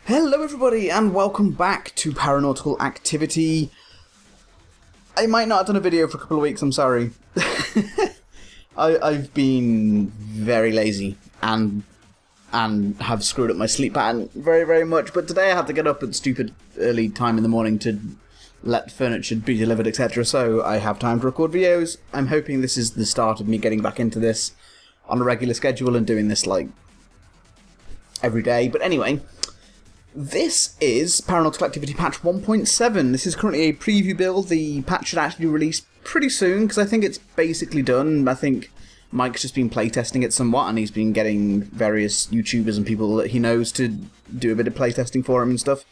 Hello everybody and welcome back to Paranautical Activity. I might not have done a video for a couple of weeks, I'm sorry. I've been very lazy and have screwed up my sleep pattern very much, but today I had to get up at stupid early time in the morning to let furniture be delivered, etc. So I have time to record videos. I'm hoping this is the start of me getting back into this on a regular schedule and doing this like every day. But anyway, this is Paranautical Activity patch 1.7. This is currently a preview build. The patch should actually release pretty soon because I think it's basically done. I think Mike's just been playtesting it somewhat and he's been getting various YouTubers and people that he knows to do a bit of playtesting for him and stuff.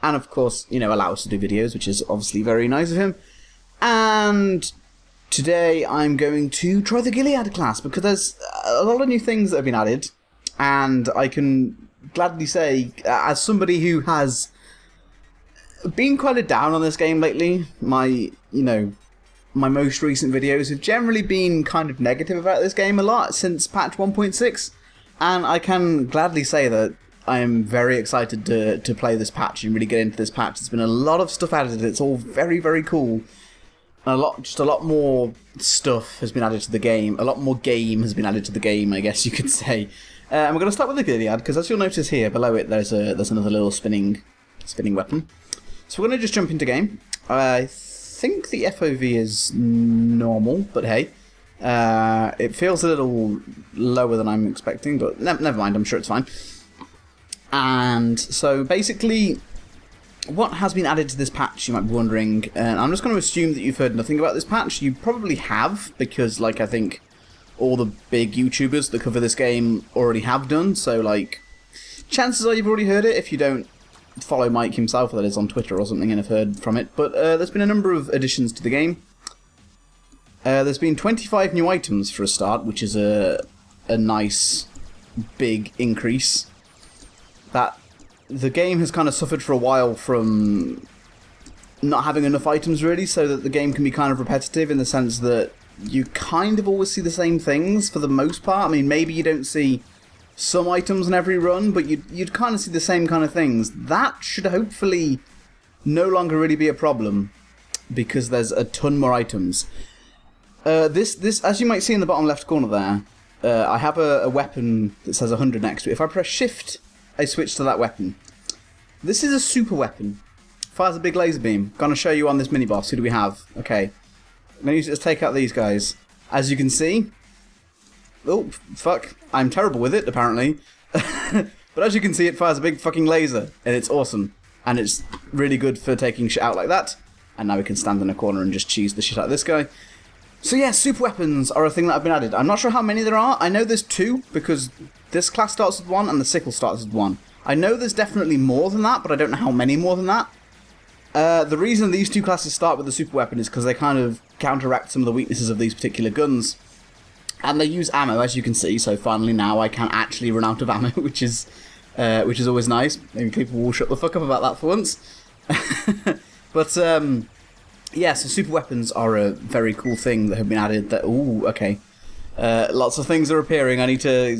And of course, you know, allow us to do videos, which is obviously very nice of him. And today I'm going to try the Gilead class because there's a lot of new things that have been added. And I can gladly say, as somebody who has been kind of down on this game lately, my most recent videos have generally been kind of negative about this game a lot since patch 1.6, and I can gladly say that I am very excited to play this patch and really get into this patch. There's been a lot of stuff added. It's all very cool. A lot more stuff has been added to the game. A lot more game has been added to the game, I guess you could say. And we're going to start with the Gilead, because as you'll notice here, below it, there's another little spinning weapon. So we're going to just jump into game. I think the FOV is normal, but hey. It feels a little lower than I'm expecting, but never mind, I'm sure it's fine. And so basically, what has been added to this patch, you might be wondering, and I'm just going to assume that you've heard nothing about this patch. You probably have, because like I think all the big YouTubers that cover this game already have done, so like chances are you've already heard it if you don't follow Mike himself, that is on Twitter or something, and have heard from it. But there's been a number of additions to the game. There's been 25 new items for a start, which is a nice big increase. That the game has kind of suffered for a while from not having enough items really, so that the game can be kind of repetitive in the sense that you kind of always see the same things for the most part. I mean, maybe you don't see some items in every run, but you'd kind of see the same kind of things. That should hopefully no longer really be a problem, because there's a ton more items. This, as you might see in the bottom left corner there, I have a weapon that says 100 next to it. If I press shift, I switch to that weapon. This is a super weapon. Fires a big laser beam. Gonna show you on this mini boss. Who do we have? Okay. I'm gonna use it to take out these guys. As you can see, oh, fuck. I'm terrible with it, apparently. But as you can see, it fires a big fucking laser, and it's awesome. And it's really good for taking shit out like that. And now we can stand in a corner and just cheese the shit out of this guy. So yeah, super weapons are a thing that have been added. I'm not sure how many there are. I know there's 2, because this class starts with 1, and the sickle starts with 1. I know there's definitely more than that, but I don't know how many more than that. The reason these 2 classes start with the super weapon is because they kind of counteract some of the weaknesses of these particular guns. And they use ammo, as you can see, so finally now I can actually run out of ammo, which is always nice. Maybe people will shut the fuck up about that for once. But, yeah, so super weapons are a very cool thing that have been added. Ooh, okay. Lots of things are appearing. I need to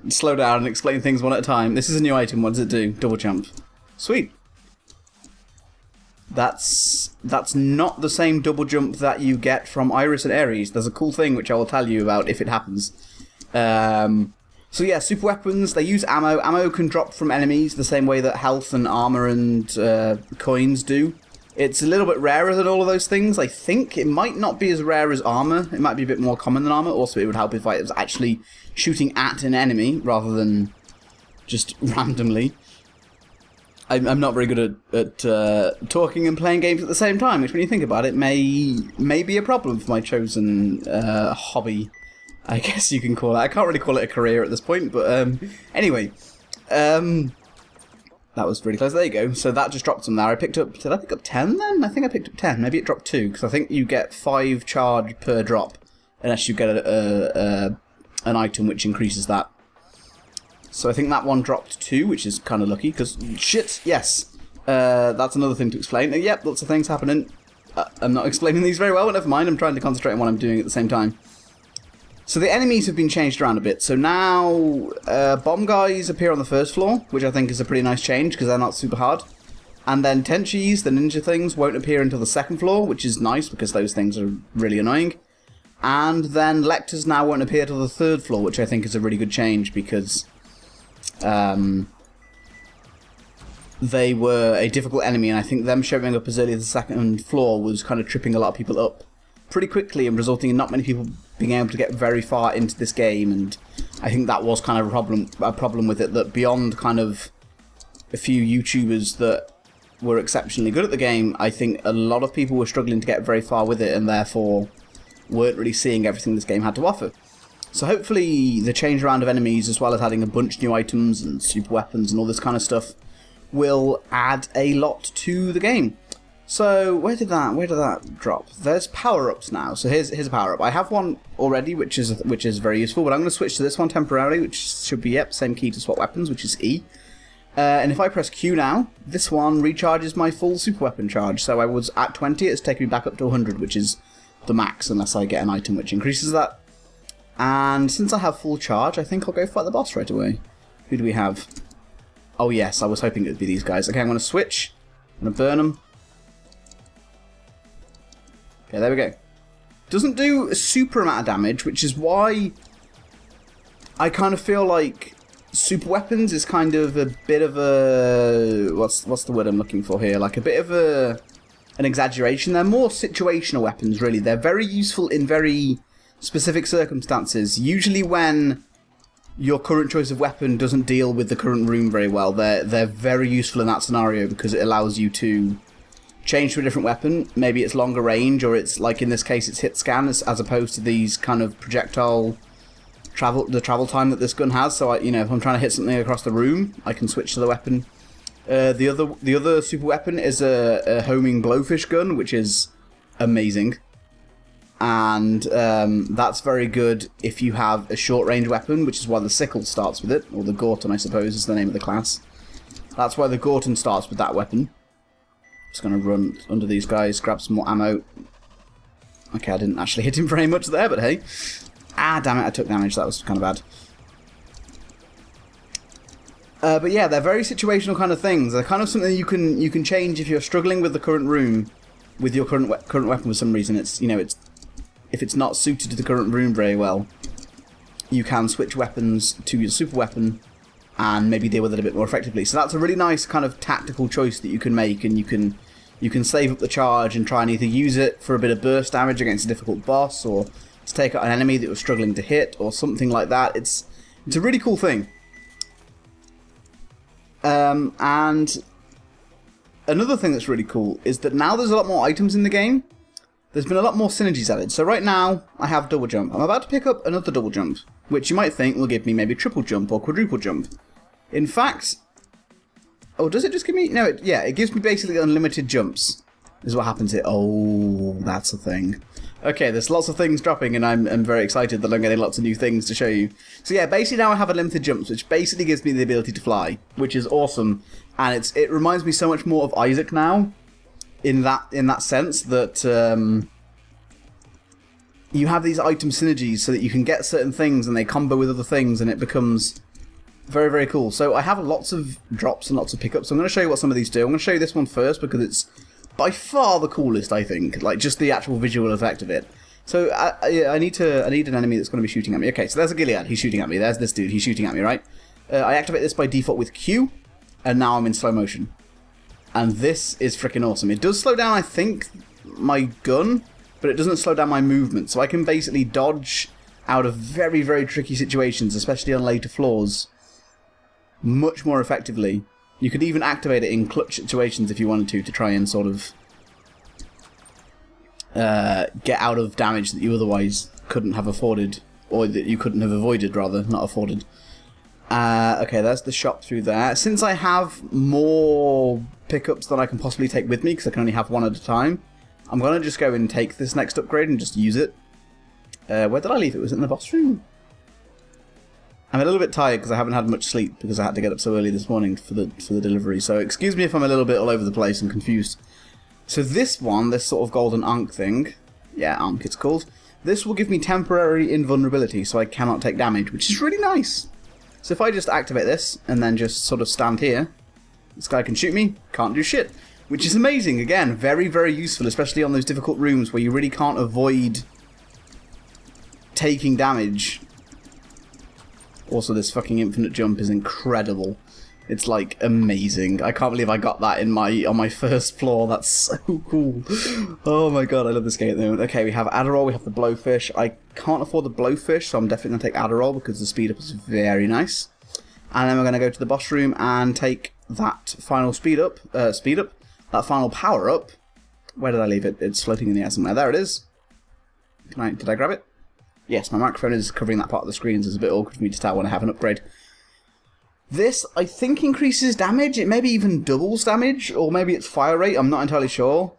slow down and explain things one at a time. This is a new item. What does it do? Double jump. Sweet. That's not the same double jump that you get from Iris and Ares. There's a cool thing which I will tell you about if it happens. So yeah, super weapons, they use ammo. Ammo can drop from enemies the same way that health and armor and coins do. It's a little bit rarer than all of those things, I think. It might not be as rare as armor. It might be a bit more common than armor. Also, it would help if I was actually shooting at an enemy rather than just randomly. I'm not very good at talking and playing games at the same time, which when you think about it may be a problem for my chosen hobby, I guess you can call it. I can't really call it a career at this point, but anyway. That was really close. There you go. So that just dropped some there. I picked up... Did I pick up 10 then? I think I picked up 10. Maybe it dropped 2, because I think you get 5 charge per drop, unless you get an item which increases that. So I think that one dropped 2, which is kind of lucky, because... Shit! Yes! That's another thing to explain. Yep, lots of things happening. I'm not explaining these very well, but never mind. I'm trying to concentrate on what I'm doing at the same time. So the enemies have been changed around a bit. So now bomb guys appear on the first floor, which I think is a pretty nice change because they're not super hard. And then Tenchis, the ninja things, won't appear until the second floor, which is nice because those things are really annoying. And then Lectors now won't appear till the third floor, which I think is a really good change because they were a difficult enemy, and I think them showing up as early as the second floor was kind of tripping a lot of people up pretty quickly and resulting in not many people being able to get very far into this game. And I think that was kind of a problem with it, that beyond kind of a few YouTubers that were exceptionally good at the game, I think a lot of people were struggling to get very far with it and therefore weren't really seeing everything this game had to offer. So hopefully the change around of enemies, as well as adding a bunch of new items and super weapons and all this kind of stuff, will add a lot to the game. So where did that drop? There's power-ups now. So here's a power-up. I have one already, which is very useful, but I'm going to switch to this one temporarily, which should be same key to swap weapons, which is E. And if I press Q now, this one recharges my full super weapon charge. So I was at 20, it's taken me back up to 100, which is the max, unless I get an item which increases that. And since I have full charge, I think I'll go fight the boss right away. Who do we have? Oh yes, I was hoping it would be these guys. Okay, I'm going to switch. I'm going to burn them. Okay, there we go. Doesn't do a super amount of damage, which is why I kind of feel like super weapons is kind of a bit of a... What's the word I'm looking for here? Like a bit of an exaggeration. They're more situational weapons, really. They're very useful in very specific circumstances. Usually when your current choice of weapon doesn't deal with the current room very well, they're very useful in that scenario because it allows you to change to a different weapon. Maybe it's longer range, or it's, like in this case, it's hit scan as opposed to these kind of projectile the travel time that this gun has. So if I'm trying to hit something across the room, I can switch to the weapon. The other super weapon is a homing blowfish gun, which is amazing. And that's very good if you have a short-range weapon, which is why the sickle starts with it, or the Gorton, I suppose, is the name of the class. That's why the Gorton starts with that weapon. Just going to run under these guys, grab some more ammo. Okay, I didn't actually hit him very much there, but hey. Ah, damn it, I took damage. That was kind of bad. But yeah, they're very situational kind of things. They're kind of something you can change if you're struggling with the current room, with your current weapon for some reason. It's if it's not suited to the current room very well, you can switch weapons to your super weapon and maybe deal with it a bit more effectively. So that's a really nice kind of tactical choice that you can make, and you can save up the charge and try and either use it for a bit of burst damage against a difficult boss, or to take out an enemy that you're struggling to hit, or something like that. It's a really cool thing. And another thing that's really cool is that now there's a lot more items in the game. There's been a lot more synergies added. So right now, I have double jump. I'm about to pick up another double jump, which you might think will give me maybe triple jump or quadruple jump. In fact... Oh, does it just give me... No, it gives me basically unlimited jumps, is what happens here. Oh, that's a thing. Okay, there's lots of things dropping, and I'm very excited that I'm getting lots of new things to show you. So yeah, basically now I have unlimited jumps, which basically gives me the ability to fly, which is awesome. And it reminds me so much more of Isaac now, in that sense, that you have these item synergies so that you can get certain things and they combo with other things, and it becomes very, very cool. So I have lots of drops and lots of pickups. So I'm going to show you what some of these do. I'm going to show you this one first because it's by far the coolest, I think. Like, just the actual visual effect of it. So I need an enemy that's going to be shooting at me. Okay, so there's a Gilead. He's shooting at me. There's this dude. He's shooting at me, right? I activate this by default with Q, and now I'm in slow motion. And this is freaking awesome. It does slow down, I think, my gun, but it doesn't slow down my movement. So I can basically dodge out of very, very tricky situations, especially on later floors, much more effectively. You could even activate it in clutch situations if you wanted to try and sort of get out of damage that you otherwise couldn't have afforded, or that you couldn't have avoided, rather, not afforded. Okay, there's the shop through there. Since I have more pickups than I can possibly take with me, because I can only have one at a time, I'm going to just go and take this next upgrade and just use it. Where did I leave it? Was it in the boss room? I'm a little bit tired because I haven't had much sleep because I had to get up so early this morning for the delivery. So excuse me if I'm a little bit all over the place and confused. So this one, this sort of golden Ankh thing, yeah, Ankh it's called, This will give me temporary invulnerability, so I cannot take damage, which is really nice. So if I just activate this, and then just sort of stand here, this guy can shoot me, can't do shit. Which is amazing, again, very, very useful, especially on those difficult rooms where you really can't avoid taking damage. Also, this fucking infinite jump is incredible. It's, like, amazing. I can't believe I got that on my first floor. That's so cool. Oh my god, I love this game at the moment. Okay, we have Adderall, we have the Blowfish. I can't afford the Blowfish, so I'm definitely going to take Adderall because the speed up is very nice. And then we're going to go to the boss room and take that final that final power up. Where did I leave it? It's floating in the air somewhere. There it is. Did I grab it? Yes, my microphone is covering that part of the screen, so it's a bit awkward for me to tell when I have an upgrade. This, I think, increases damage. It maybe even doubles damage, or maybe it's fire rate. I'm not entirely sure.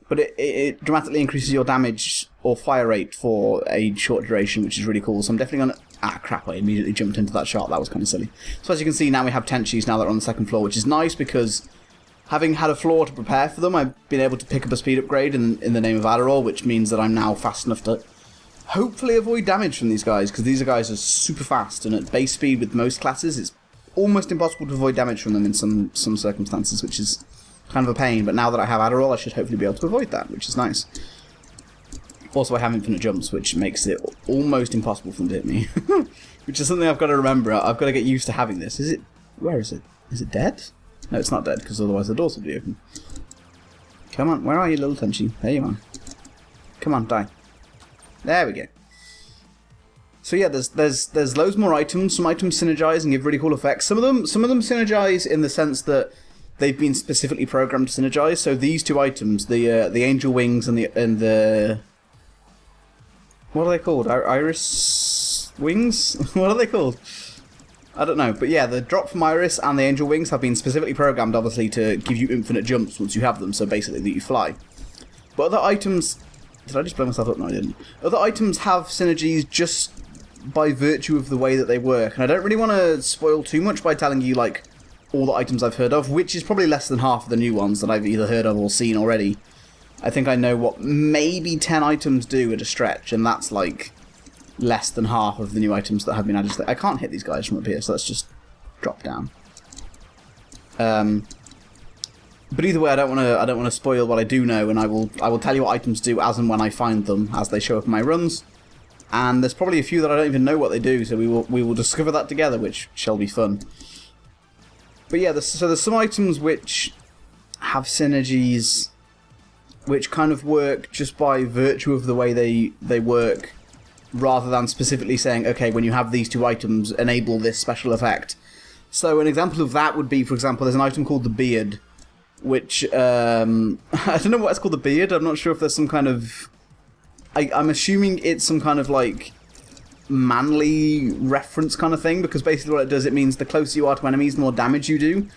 But it dramatically increases your damage or fire rate for a short duration, which is really cool. So I'm definitely going to... Ah, crap, I immediately jumped into that shot. That was kind of silly. So as you can see, now we have Tenchis now that are on the second floor, which is nice because having had a floor to prepare for them, I've been able to pick up a speed upgrade in the name of Adderall, which means that I'm now fast enough to hopefully avoid damage from these guys, because these guys are super fast, and at base speed with most classes, it's almost impossible to avoid damage from them in some circumstances, which is kind of a pain. But now that I have Adderall, I should hopefully be able to avoid that, which is nice. Also, I have infinite jumps, which makes it almost impossible for them to hit me. Which is something I've got to remember. I've got to get used to having this. Is it... Where is it? Is it dead? No, it's not dead, because otherwise the doors would be open. Come on, where are you, little Tenchi? There you are. Come on, die. There we go. So yeah, there's loads more items. Some items synergize and give really cool effects. Some of them synergize in the sense that they've been specifically programmed to synergize. So these two items, the angel wings and the what are they called? Iris wings? What are they called? I don't know. But yeah, the drop from Iris and the angel wings have been specifically programmed, obviously, to give you infinite jumps once you have them. So basically, that you fly. But other items. Did I just blow myself up? No, I didn't. Other items have synergies just by virtue of the way that they work. And I don't really want to spoil too much by telling you, like, all the items I've heard of, which is probably less than half of the new ones that I've either heard of or seen already. I think I know what maybe 10 items do at a stretch, and that's, like, less than half of the new items that have been added. I can't hit these guys from up here, so let's just drop down. But either way, I don't want to spoil what I do know, and I will tell you what items do as and when I find them as they show up in my runs. And there's probably a few that I don't even know what they do, so we will discover that together, which shall be fun. But yeah, there's some items which have synergies, which kind of work just by virtue of the way they work, rather than specifically saying, okay, when you have these two items, enable this special effect. So an example of that would be, for example, there's an item called the Beard, which, I don't know why it's called the Beard. I'm not sure if there's some kind of... I'm assuming it's some kind of, like, manly reference kind of thing, because basically what it does, it means the closer you are to enemies, the more damage you do.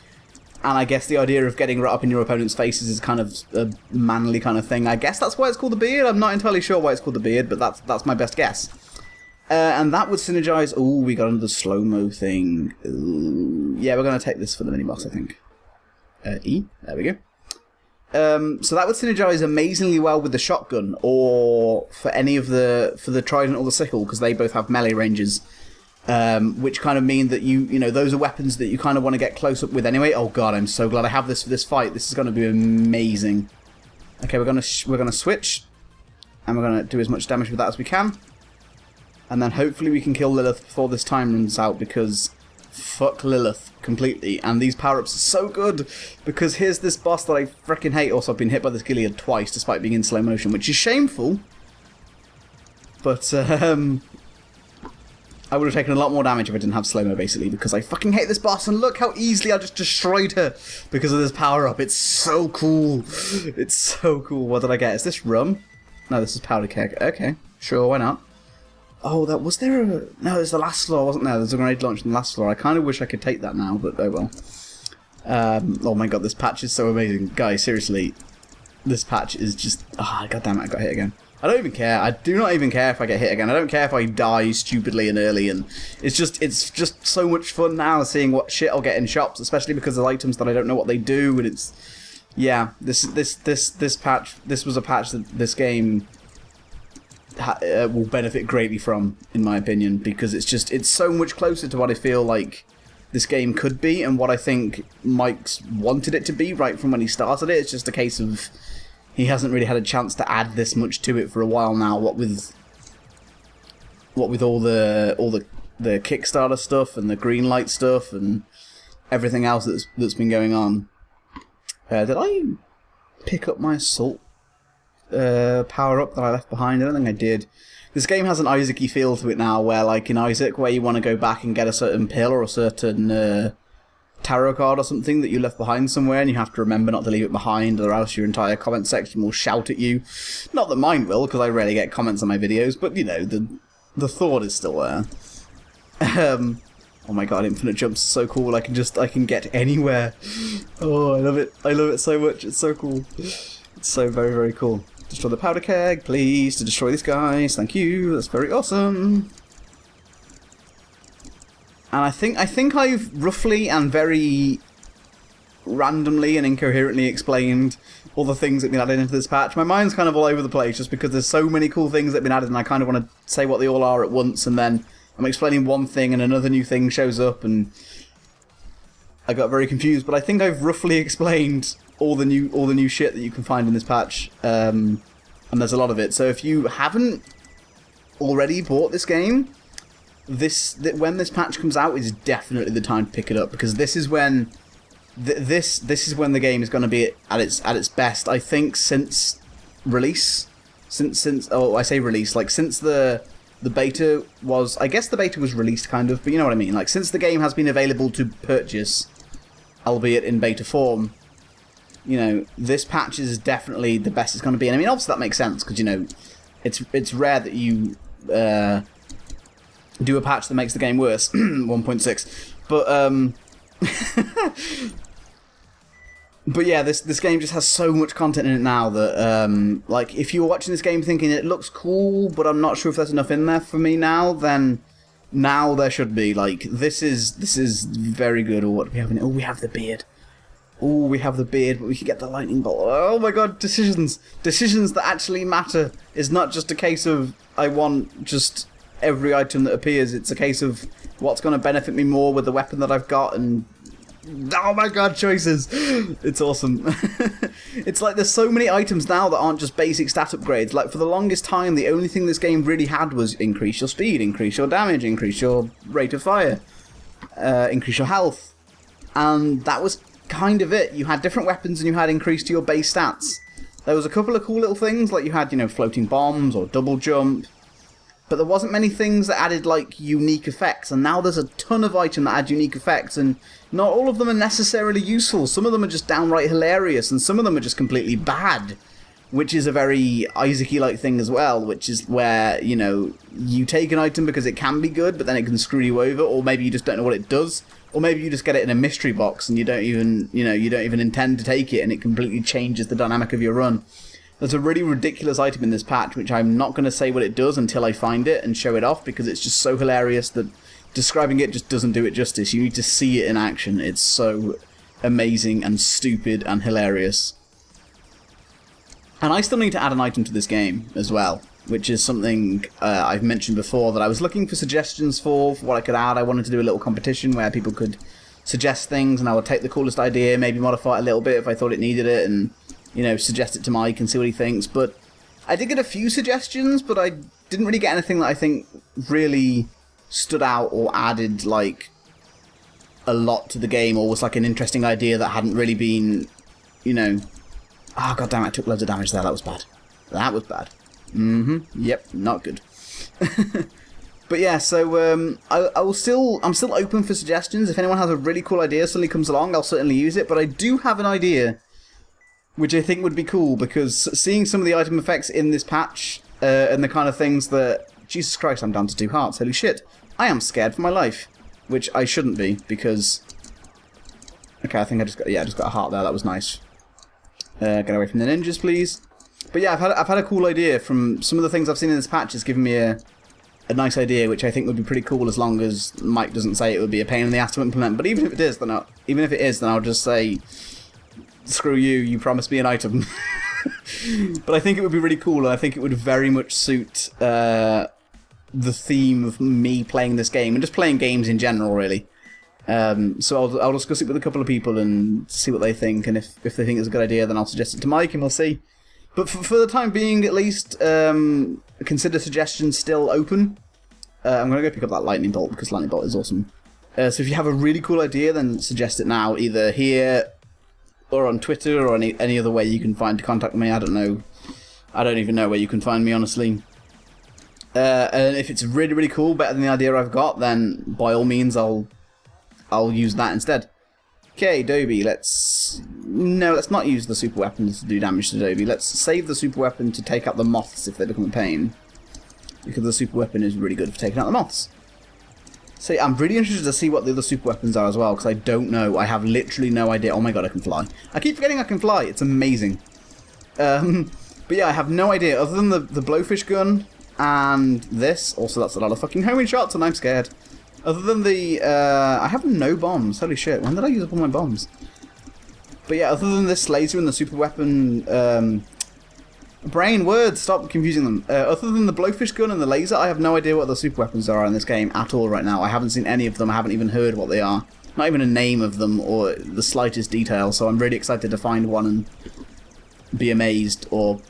And I guess the idea of getting right up in your opponent's faces is kind of a manly kind of thing. I guess that's why it's called the Beard. I'm not entirely sure why it's called the Beard, but that's my best guess. And that would synergize... Ooh, we got another slow-mo thing. Ooh. Yeah, we're going to take this for the mini-boss, I think. E. There we go. So that would synergize amazingly well with the shotgun, or for any of for the trident or the sickle, because they both have melee ranges, which kind of mean that you know those are weapons that you kind of want to get close up with anyway. Oh god, I'm so glad I have this for this fight. This is going to be amazing. Okay, we're gonna switch, and we're gonna do as much damage with that as we can, and then hopefully we can kill Lilith before this time runs out, because fuck Lilith completely. And these power-ups are so good, because here's this boss that I freaking hate. Also, I've been hit by this Gilead twice despite being in slow motion, which is shameful, but I would have taken a lot more damage if I didn't have slow-mo, basically, because I fucking hate this boss. And look how easily I just destroyed her because of this power-up. It's so cool. It's so cool. What did I get? Is this rum? No, this is powder keg. Okay, sure, why not? Oh, that was there a... No, there's the last floor, wasn't there? There's a grenade launch in the last floor. I kind of wish I could take that now, but oh well. Oh my god, this patch is so amazing. Guys, seriously, this patch is just... Ah, god damn it, I got hit again. I don't even care. I do not even care if I get hit again. I don't care if I die stupidly and early, and it's just so much fun now seeing what shit I'll get in shops, especially because of items that I don't know what they do, and it's... Yeah, this patch... This was a patch that this game... will benefit greatly from, in my opinion, because it's so much closer to what I feel like this game could be and what I think Mike's wanted it to be right from when he started it. It's just a case of he hasn't really had a chance to add this much to it for a while now. What with all the Kickstarter stuff and the Greenlight stuff and everything else that's been going on. Did I pick up my assault power up that I left behind? I don't think I did. This game has an Isaac-y feel to it now, where like in Isaac, where you want to go back and get a certain pill or a certain tarot card or something that you left behind somewhere, and you have to remember not to leave it behind, or else your entire comment section will shout at you. Not that mine will, because I rarely get comments on my videos, but you know, the thought is still there. Oh my god, infinite jumps are so cool. I can get anywhere. Oh, I love it. I love it so much. It's so cool. It's so very, very cool. Destroy the powder keg, please, to destroy these guys. Thank you. That's very awesome. And I think I've roughly and very randomly and incoherently explained all the things that have been added into this patch. My mind's kind of all over the place just because there's so many cool things that have been added, and I kind of want to say what they all are at once, and then I'm explaining one thing and another new thing shows up, and I got very confused. But I think I've roughly explained all the new shit that you can find in this patch, and there's a lot of it. So if you haven't already bought this game, when this patch comes out is definitely the time to pick it up, because this is when this is when the game is going to be at its best. I think since release, since I say release, like since the beta was, I guess the beta was released kind of, but you know what I mean. Like since the game has been available to purchase, albeit in beta form, you know, this patch is definitely the best it's going to be. And I mean, obviously that makes sense, because, you know, it's rare that you do a patch that makes the game worse. 1.6. But, but yeah, this game just has so much content in it now that, like, if you're watching this game thinking it looks cool, but I'm not sure if there's enough in there for me now, then now there should be. Like, this is very good. Or what do we have in it? Oh, we have the beard. Oh, we have the beard, but we can get the lightning bolt. Oh my god, decisions that actually matter. It's not just a case of I want just every item that appears. It's a case of what's going to benefit me more with the weapon that I've got, and oh my god, choices. It's awesome. It's like there's so many items now that aren't just basic stat upgrades. Like for the longest time, the only thing this game really had was increase your speed, increase your damage, increase your rate of fire, increase your health, and that was kind of it. You had different weapons and you had increase to your base stats. There was a couple of cool little things, like you had, you know, floating bombs or double jump, but there wasn't many things that added like unique effects, and now there's a ton of items that add unique effects, and not all of them are necessarily useful. Some of them are just downright hilarious, and some of them are just completely bad, which is a very Isaac-y like thing as well, which is where, you know, you take an item because it can be good, but then it can screw you over, or maybe you just don't know what it does. Or maybe you just get it in a mystery box and you don't even intend to take it, and it completely changes the dynamic of your run. There's a really ridiculous item in this patch, which I'm not going to say what it does until I find it and show it off, because it's just so hilarious that describing it just doesn't do it justice. You need to see it in action. It's so amazing and stupid and hilarious. And I still need to add an item to this game as well, which is something I've mentioned before that I was looking for suggestions for what I could add. I wanted to do a little competition where people could suggest things, and I would take the coolest idea, maybe modify it a little bit if I thought it needed it, and, you know, suggest it to Mike and see what he thinks. But I did get a few suggestions, but I didn't really get anything that I think really stood out or added, like, a lot to the game, or was like an interesting idea that hadn't really been, you know... Oh, god damn it, I took loads of damage there. That was bad. That was bad. Yep, not good. But yeah, so I'm still open for suggestions. If anyone has a really cool idea suddenly comes along, I'll certainly use it. But I do have an idea which I think would be cool, because seeing some of the item effects in this patch and the kind of things that... Jesus Christ, I'm down to 2 hearts. Holy shit. I am scared for my life. Which I shouldn't be, because... Okay, I think I just got a heart there. That was nice. Get away from the ninjas, please. But yeah, I've had a cool idea from some of the things I've seen in this patch. Has given me a nice idea, which I think would be pretty cool, as long as Mike doesn't say it would be a pain in the ass to implement. But even if it is, then I'll just say, screw you. You promised me an item. But I think it would be really cool, and I think it would very much suit the theme of me playing this game, and just playing games in general, really. So I'll discuss it with a couple of people and see what they think, and if they think it's a good idea, then I'll suggest it to Mike, and we'll see. But for the time being, at least, consider suggestions still open. I'm going to go pick up that lightning bolt, because lightning bolt is awesome. So if you have a really cool idea, then suggest it now, either here, or on Twitter, or any other way you can find to contact me. I don't know. I don't even know where you can find me, honestly. And if it's really, really cool, better than the idea I've got, then by all means, I'll use that instead. Okay, Dobie, let's not use the super weapon to do damage to Dobie. Let's save the super weapon to take out the moths if they become a pain. Because the super weapon is really good for taking out the moths. So yeah, I'm really interested to see what the other super weapons are as well, because I don't know. I have literally no idea. Oh my god, I can fly. I keep forgetting I can fly. It's amazing. But yeah, I have no idea. Other than the blowfish gun and this. Also, that's a lot of fucking homing shots, and I'm scared. Other than the... I have no bombs. Holy shit. When did I use up all my bombs? But yeah, other than this laser and the super weapon... brain, words, stop confusing them. Other than the blowfish gun and the laser, I have no idea what the super weapons are in this game at all right now. I haven't seen any of them. I haven't even heard what they are. Not even a name of them or the slightest detail. So I'm really excited to find one and be amazed or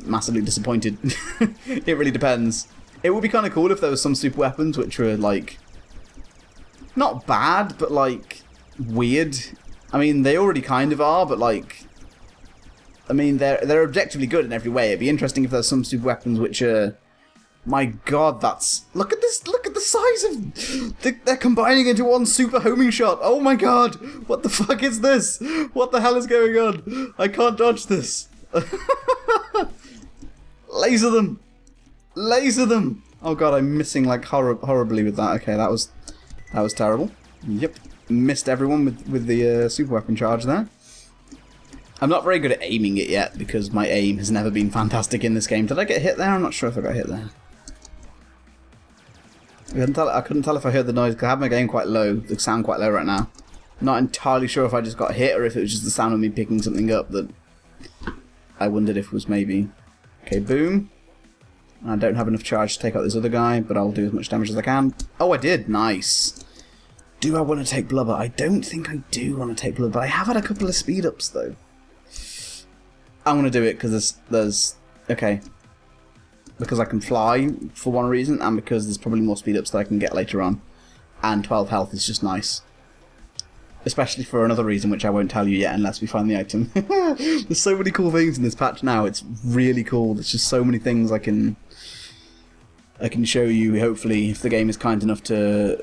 massively disappointed. It really depends. It would be kind of cool if there was some super weapons which were like... not bad, but like weird. I mean, they already kind of are, but like... I mean, they're objectively good in every way. It'd be interesting if there's some super weapons which are... My god, that's... Look at this, look at the size of... They're combining into one super homing shot. Oh my god, what the fuck is this? What the hell is going on? I can't dodge this. Laser them. Laser them. Oh god, I'm missing like horribly with that. Okay, that was terrible. Yep, missed everyone with the super weapon charge there. I'm not very good at aiming it yet, because my aim has never been fantastic in this game. Did I get hit there? I'm not sure if I got hit there. I couldn't tell if I heard the noise, because I have my game quite low, the sound quite low right now. Not entirely sure if I just got hit, or if it was just the sound of me picking something up that I wondered if it was maybe... Okay, boom. I don't have enough charge to take out this other guy, but I'll do as much damage as I can. Oh, I did! Nice! Do I want to take blubber? I don't think I do want to take blubber, but I have had a couple of speed-ups, though. I'm going to do it because there's... Okay. Because I can fly, for one reason, and because there's probably more speed-ups that I can get later on. And 12 health is just nice. Especially for another reason, which I won't tell you yet unless we find the item. There's so many cool things in this patch now, it's really cool. There's just so many things I can show you, hopefully, if the game is kind enough to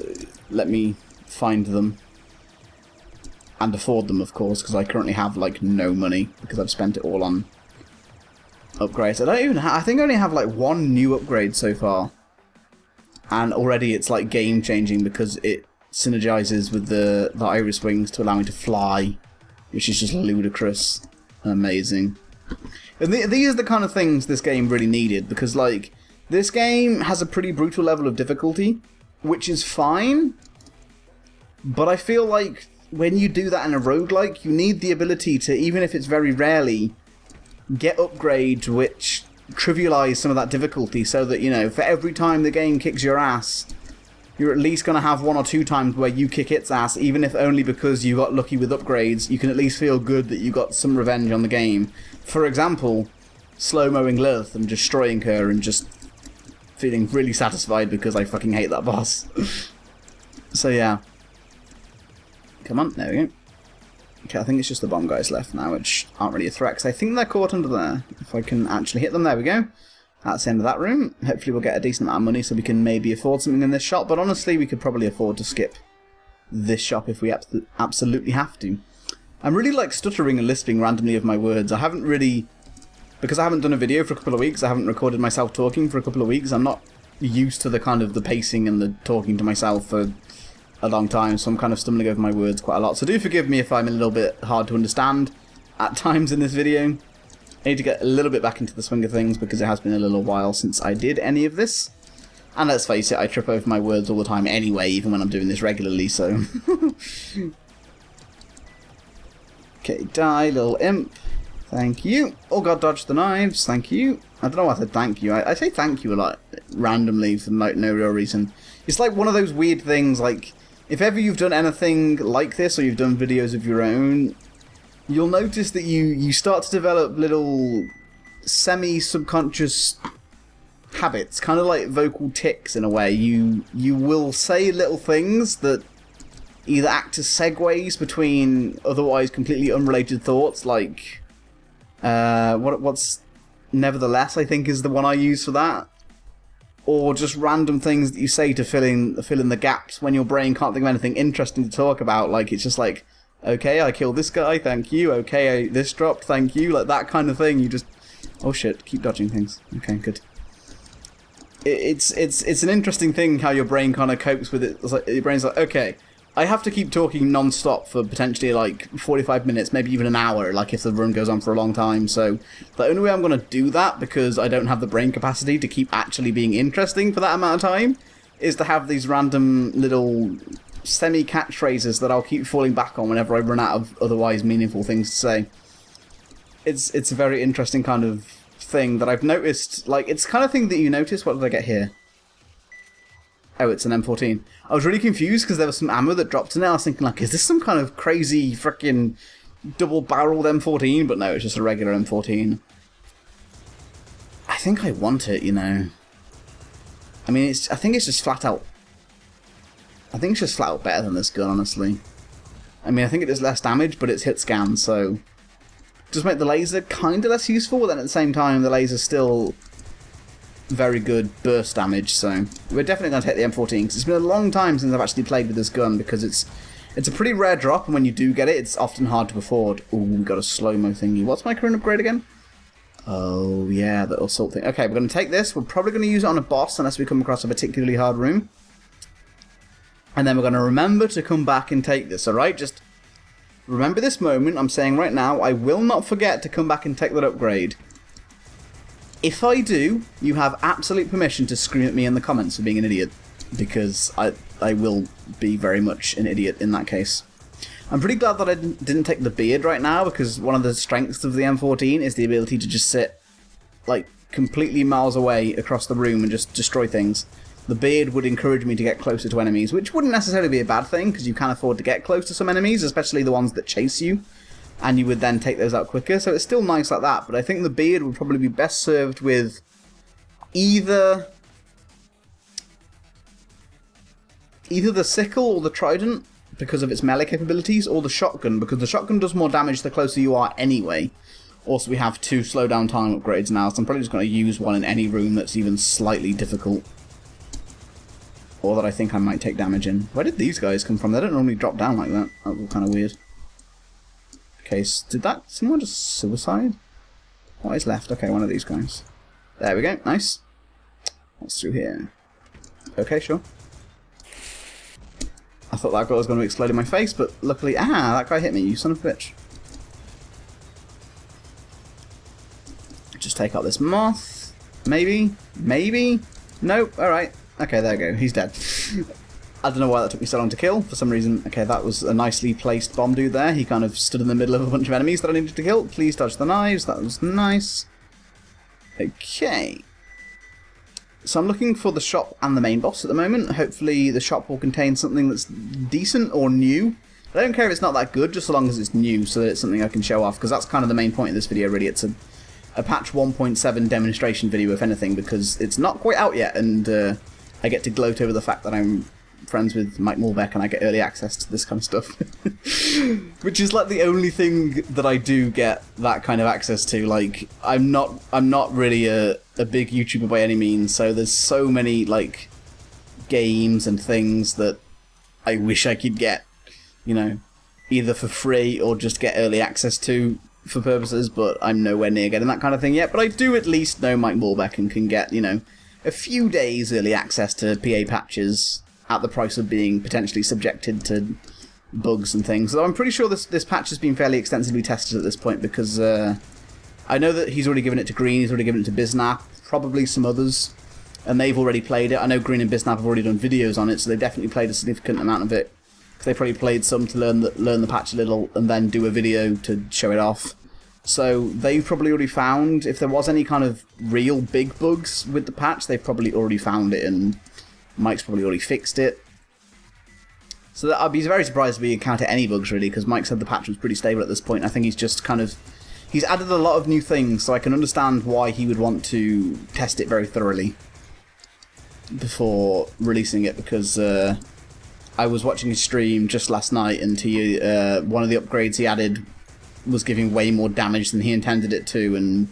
let me find them. And afford them, of course, because I currently have, like, no money, because I've spent it all on upgrades. I think I only have, like, one new upgrade so far. And already it's, like, game-changing, because it synergizes with the iris wings to allow me to fly, which is just ludicrous and amazing. And these are the kind of things this game really needed, because, like, this game has a pretty brutal level of difficulty, which is fine, but I feel like when you do that in a roguelike, you need the ability to, even if it's very rarely, get upgrades which trivialize some of that difficulty, so that, you know, for every time the game kicks your ass, you're at least going to have one or two times where you kick its ass, even if only because you got lucky with upgrades. You can at least feel good that you got some revenge on the game. For example, slow-mowing Lilith and destroying her and just feeling really satisfied because I fucking hate that boss. So yeah. Come on, there we go. Okay, I think it's just the bomb guys left now, which aren't really a threat, because I think they're caught under there. If I can actually hit them, there we go. That's the end of that room. Hopefully we'll get a decent amount of money so we can maybe afford something in this shop, but honestly we could probably afford to skip this shop if we absolutely have to. I'm really like stuttering and lisping randomly of my words. I haven't really... Because I haven't done a video for a couple of weeks, I haven't recorded myself talking for a couple of weeks, I'm not used to the kind of the pacing and the talking to myself for a long time, so I'm kind of stumbling over my words quite a lot. So do forgive me if I'm a little bit hard to understand at times in this video. I need to get a little bit back into the swing of things because it has been a little while since I did any of this. And let's face it, I trip over my words all the time anyway, even when I'm doing this regularly, so... Okay, die, little imp. Thank you. Oh god, dodge the knives. Thank you. I don't know why I said thank you. I say thank you a lot randomly for like no real reason. It's like one of those weird things, like, if ever you've done anything like this or you've done videos of your own, you'll notice that you start to develop little semi-subconscious habits, kind of like vocal tics in a way. You will say little things that either act as segues between otherwise completely unrelated thoughts, like what's nevertheless, I think, is the one I use for that, or just random things that you say to fill in the gaps when your brain can't think of anything interesting to talk about. Like, it's just like, okay, I killed this guy, thank you. Okay, this dropped, thank you. Like that kind of thing. You just, oh shit, keep dodging things. Okay, good. It's an interesting thing how your brain kind of copes with it. It's like, your brain's like, okay, I have to keep talking non-stop for potentially like 45 minutes, maybe even an hour, like if the run goes on for a long time. So the only way I'm going to do that, because I don't have the brain capacity to keep actually being interesting for that amount of time, is to have these random little semi-catchphrases that I'll keep falling back on whenever I run out of otherwise meaningful things to say. It's a very interesting kind of thing that I've noticed. Like, it's the kind of thing that you notice. What did I get here? Oh, it's an M14. I was really confused because there was some ammo that dropped in there. I was thinking, like, is this some kind of crazy frickin' double-barreled M14? But no, it's just a regular M14. I think I want it, you know. I mean, I think it's just flat out... I think it's just flat out better than this gun, honestly. I mean, I think it does less damage, but it's hit scan, so... Just make the laser kind of less useful, but then at the same time, the laser's still very good burst damage, so we're definitely going to hit the M14, because it's been a long time since I've actually played with this gun, because it's a pretty rare drop, and when you do get it, it's often hard to afford. Ooh, we got a slow-mo thingy. What's my current upgrade again? Oh, yeah, the assault thing. Okay, we're going to take this. We're probably going to use it on a boss, unless we come across a particularly hard room. And then we're going to remember to come back and take this, alright? Just remember this moment. I'm saying right now, I will not forget to come back and take that upgrade. If I do, you have absolute permission to scream at me in the comments for being an idiot, because I will be very much an idiot in that case. I'm pretty glad that I didn't take the beard right now, because one of the strengths of the M14 is the ability to just sit like completely miles away across the room and just destroy things. The beard would encourage me to get closer to enemies, which wouldn't necessarily be a bad thing, because you can afford to get close to some enemies, especially the ones that chase you, and you would then take those out quicker, so it's still nice like that. But I think the beard would probably be best served with either the sickle or the trident, because of its melee capabilities, or the shotgun, because the shotgun does more damage the closer you are anyway. Also, we have 2 slowdown time upgrades now, so I'm probably just going to use one in any room that's even slightly difficult, or that I think I might take damage in. Where did these guys come from? They don't normally drop down like that. That was kind of weird. Okay, so did that someone just suicide? What is left? Okay, one of these guys. There we go, nice. What's through here? Okay, sure. I thought that guy was going to explode in my face, but luckily... Ah, that guy hit me, you son of a bitch. Just take out this moth. Maybe? Maybe? Nope, alright. Okay, there we go, he's dead. I don't know why that took me so long to kill, for some reason. Okay, that was a nicely placed bomb dude there. He kind of stood in the middle of a bunch of enemies that I needed to kill. Please dodge the knives, that was nice. Okay. So I'm looking for the shop and the main boss at the moment. Hopefully the shop will contain something that's decent or new. I don't care if it's not that good, just so long as it's new, so that it's something I can show off, because that's kind of the main point of this video, really. It's a patch 1.7 demonstration video, if anything, because it's not quite out yet, and I get to gloat over the fact that I'm friends with Mike Morbeck and I get early access to this kind of stuff. Which is like the only thing that I do get that kind of access to. Like, I'm not really a big YouTuber by any means, so there's so many like games and things that I wish I could get, you know, either for free or just get early access to for purposes, but I'm nowhere near getting that kind of thing yet. But I do at least know Mike Morbeck and can get, you know, a few days early access to PA patches at the price of being potentially subjected to bugs and things. So I'm pretty sure this patch has been fairly extensively tested at this point, because I know that he's already given it to Green, he's already given it to Biznap, probably some others, and they've already played it. I know Green and Biznap have already done videos on it, so they've definitely played a significant amount of it, because they probably played some to learn the patch a little, and then do a video to show it off. So they've probably already found, if there was any kind of real big bugs with the patch, they've probably already found it, and Mike's probably already fixed it. So I'd be very surprised if we encounter any bugs, really, because Mike said the patch was pretty stable at this point. I think he's just kind of... He's added a lot of new things, so I can understand why he would want to test it very thoroughly before releasing it, because I was watching his stream just last night, and one of the upgrades he added was giving way more damage than he intended it to, and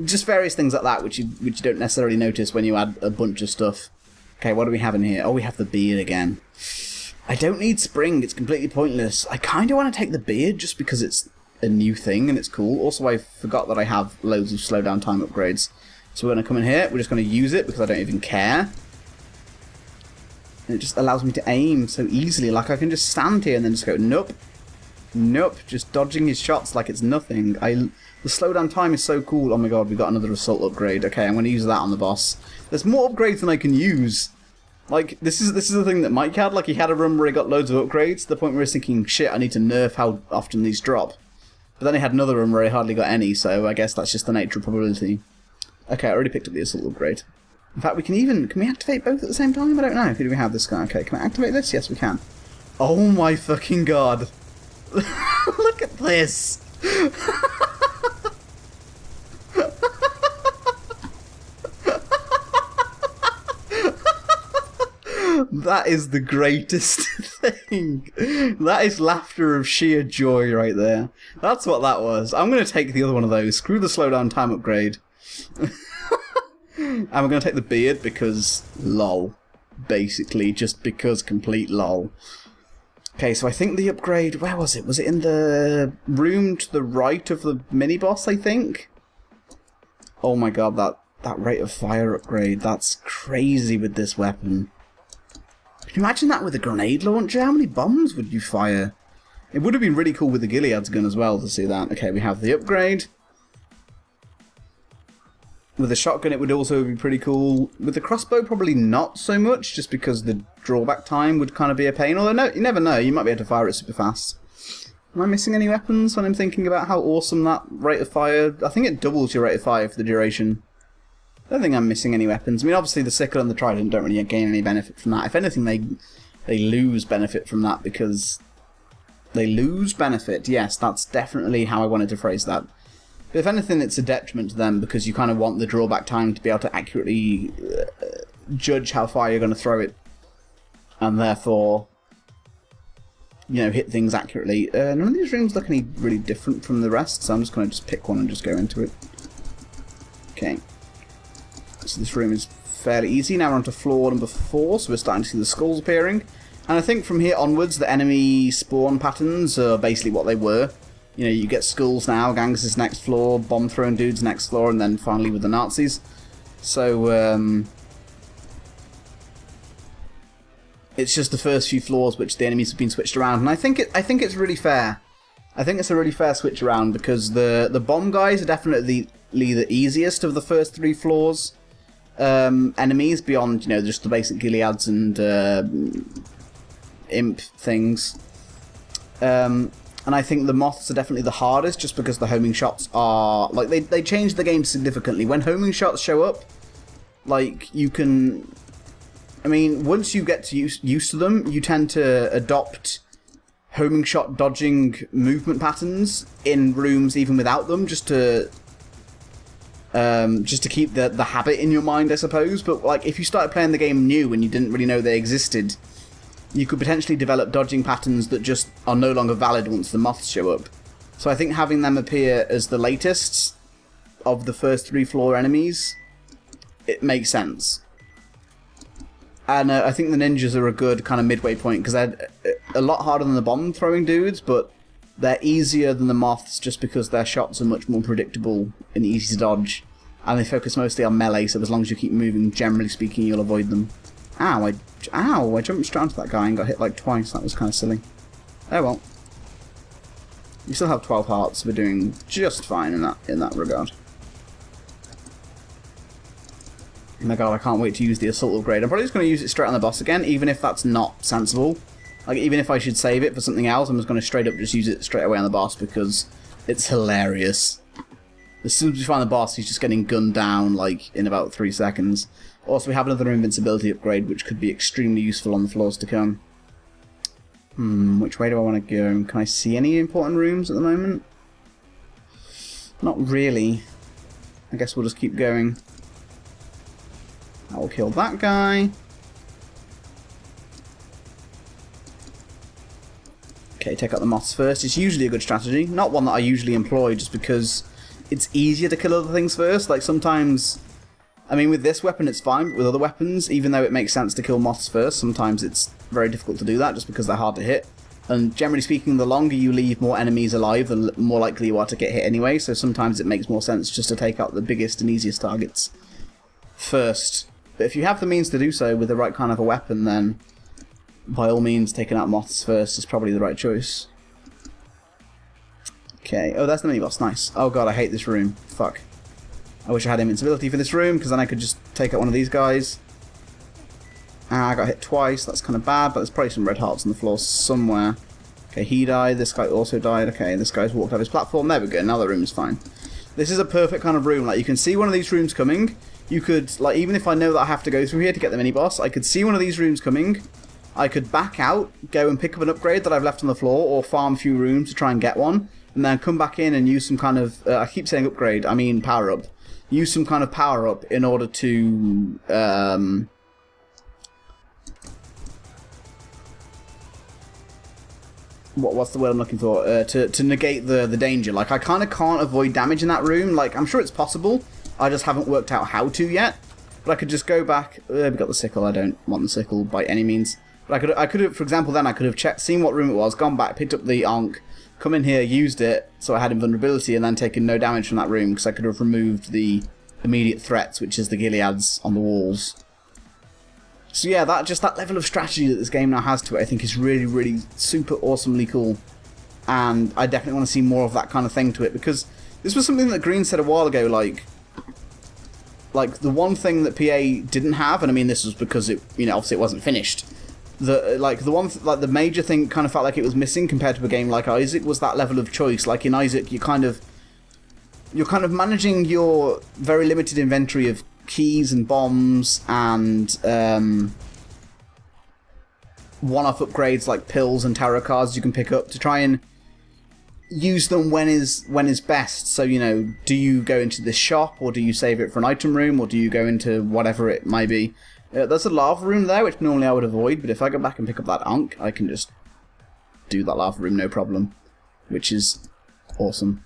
just various things like that, which you don't necessarily notice when you add a bunch of stuff. Okay, what do we have in here? Oh, we have the beard again. I don't need spring, it's completely pointless. I kind of want to take the beard just because it's a new thing and it's cool. Also, I forgot that I have loads of slowdown time upgrades. So we're going to come in here, we're just going to use it because I don't even care. And it just allows me to aim so easily. Like, I can just stand here and then just go, nope. Nope, just dodging his shots like it's nothing. The slowdown time is so cool. Oh my god, we got another assault upgrade. Okay, I'm going to use that on the boss. There's more upgrades than I can use. Like, this is the thing that Mike had. Like, he had a run where he got loads of upgrades to the point where he's thinking, shit, I need to nerf how often these drop. But then he had another run where he hardly got any, so I guess that's just the nature of probability. Okay, I already picked up the assault upgrade. In fact, can we activate both at the same time? I don't know. Who do we have this guy? Okay, can I activate this? Yes, we can. Oh my fucking god. Look at this! That is the greatest thing. That is laughter of sheer joy right there. That's what that was. I'm going to take the other one of those. Screw the slowdown time upgrade. And we're going to take the beard because lol. Basically, just because complete lol. Okay, so I think the upgrade... Where was it? Was it in the room to the right of the mini-boss, I think? Oh my god, that rate of fire upgrade. That's crazy with this weapon. Can you imagine that with a grenade launcher? How many bombs would you fire? It would have been really cool with the Gilead's gun as well to see that. Okay, we have the upgrade. With a shotgun, it would also be pretty cool. With the crossbow, probably not so much, just because the drawback time would kind of be a pain. Although, no, you never know. You might be able to fire it super fast. Am I missing any weapons when I'm thinking about how awesome that rate of fire... I think it doubles your rate of fire for the duration. I don't think I'm missing any weapons. I mean, obviously the sickle and the trident don't really gain any benefit from that. If anything, they lose benefit from that because... They lose benefit. Yes, that's definitely how I wanted to phrase that. But if anything, it's a detriment to them because you kind of want the drawback time to be able to accurately judge how far you're going to throw it. And therefore, you know, hit things accurately. None of these rooms look any really different from the rest, so I'm just going to pick one and just go into it. Okay. So this room is fairly easy. Now we're on to floor number 4, so we're starting to see the skulls appearing. And I think from here onwards, the enemy spawn patterns are basically what they were. You know, you get skulls now, gangsters next floor, bomb-throwing dudes next floor, and then finally with the Nazis. So, it's just the first few floors which the enemies have been switched around, and I think it's really fair. I think it's a really fair switch around because the bomb guys are definitely the easiest of the first 3 floors enemies, beyond, you know, just the basic Gileads and imp things. And I think the moths are definitely the hardest, just because the homing shots are... Like, they changed the game significantly. When homing shots show up, like, you can... I mean, once you get used to them, you tend to adopt homing shot dodging movement patterns in rooms even without them, just to keep the habit in your mind, I suppose. But, like, if you started playing the game new and you didn't really know they existed... You could potentially develop dodging patterns that just are no longer valid once the moths show up. So I think having them appear as the latest of the first 3 floor enemies, it makes sense. And I think the ninjas are a good kind of midway point, because they're a lot harder than the bomb-throwing dudes, but they're easier than the moths just because their shots are much more predictable and easy to dodge. And they focus mostly on melee, so as long as you keep moving, generally speaking, you'll avoid them. Ow, I jumped straight onto that guy and got hit like twice. That was kind of silly. Oh well. You still have 12 hearts. We're doing just fine in that regard. Oh my god, I can't wait to use the assault upgrade. I'm probably just going to use it straight on the boss again, even if that's not sensible. Like, even if I should save it for something else, I'm just going to straight up just use it straight away on the boss because it's hilarious. As soon as we find the boss, he's just getting gunned down, like, in about 3 seconds. Also, we have another invincibility upgrade, which could be extremely useful on the floors to come. Which way do I want to go? Can I see any important rooms at the moment? Not really. I guess we'll just keep going. I'll kill that guy. Okay, take out the moths first. It's usually a good strategy. Not one that I usually employ, just because it's easier to kill other things first. Like, sometimes... I mean, with this weapon it's fine, but with other weapons, even though it makes sense to kill moths first, sometimes it's very difficult to do that, just because they're hard to hit. And generally speaking, the longer you leave more enemies alive, the more likely you are to get hit anyway, so sometimes it makes more sense just to take out the biggest and easiest targets first. But if you have the means to do so with the right kind of a weapon, then by all means, taking out moths first is probably the right choice. Okay, oh, that's the mini-boss, nice. Oh god, I hate this room. Fuck. I wish I had invincibility for this room, because then I could just take out one of these guys. I got hit twice, that's kind of bad, but there's probably some red hearts on the floor somewhere. Okay, he died, this guy also died. Okay, this guy's walked off his platform. There we go, now the room is fine. This is a perfect kind of room. Like, you can see one of these rooms coming. You could, like, even if I know that I have to go through here to get the mini-boss, I could see one of these rooms coming. I could back out, go and pick up an upgrade that I've left on the floor, or farm a few rooms to try and get one, and then come back in and use some kind of, I keep saying upgrade, I mean power-up. Use some kind of power-up in order to, what's the word I'm looking for? To negate the danger. Like, I kind of can't avoid damage in that room. Like, I'm sure it's possible. I just haven't worked out how to yet. But I could just go back. We got the sickle. I don't want the sickle by any means. But I could have, for example, then I could have checked, seen what room it was, gone back, picked up the Ankh, come in here, used it, so I had invulnerability, and then taken no damage from that room, because I could have removed the immediate threats, which is the Gileads on the walls. So yeah, that level of strategy that this game now has to it, I think is really, really super awesomely cool. And I definitely want to see more of that kind of thing to it, because this was something that Green said a while ago, like the one thing that PA didn't have, and I mean this was because it, you know, obviously it wasn't finished. The major thing kind of felt like it was missing compared to a game like Isaac was that level of choice. Like in Isaac, you're kind of managing your very limited inventory of keys and bombs and one-off upgrades like pills and tarot cards you can pick up to try and use them when is best. So, you know, do you go into this shop, or do you save it for an item room, or do you go into whatever it might be? There's a lava room there, which normally I would avoid, but if I go back and pick up that Ankh, I can just do that lava room no problem, which is awesome.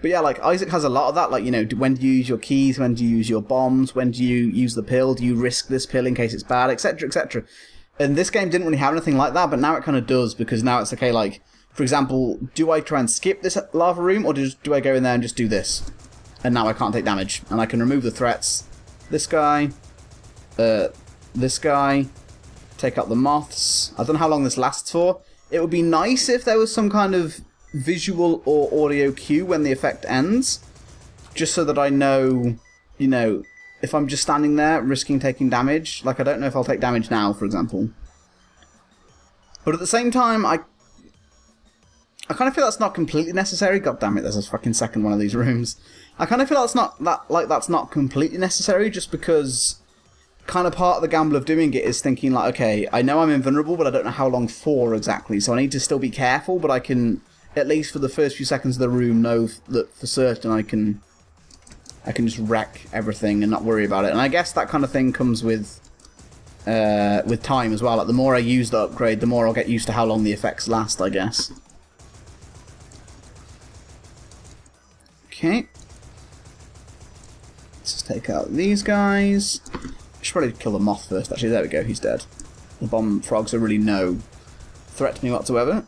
But yeah, like, Isaac has a lot of that, like, you know, when do you use your keys, when do you use your bombs, when do you use the pill, do you risk this pill in case it's bad, etc, etc. And this game didn't really have anything like that, but now it kind of does, because now it's okay, like, for example, do I try and skip this lava room, or do I go in there and just do this? And now I can't take damage, and I can remove the threats. This guy, take out the moths. I don't know how long this lasts for. It would be nice if there was some kind of visual or audio cue when the effect ends, just so that I know, you know, if I'm just standing there risking taking damage. Like, I don't know if I'll take damage now, for example. But at the same time, I kind of feel that's not completely necessary. God damn it, there's a fucking second one of these rooms. I kind of feel that's not completely necessary, just because kind of part of the gamble of doing it is thinking like, okay, I know I'm invulnerable, but I don't know how long for exactly, so I need to still be careful, but I can, at least for the first few seconds of the room, know that for certain I can just wreck everything and not worry about it. And I guess that kind of thing comes with time as well. Like, the more I use the upgrade, the more I'll get used to how long the effects last, I guess. Okay. Let's just take out these guys. I should probably kill the moth first, actually. There we go, he's dead. The bomb frogs are really no threat to me whatsoever.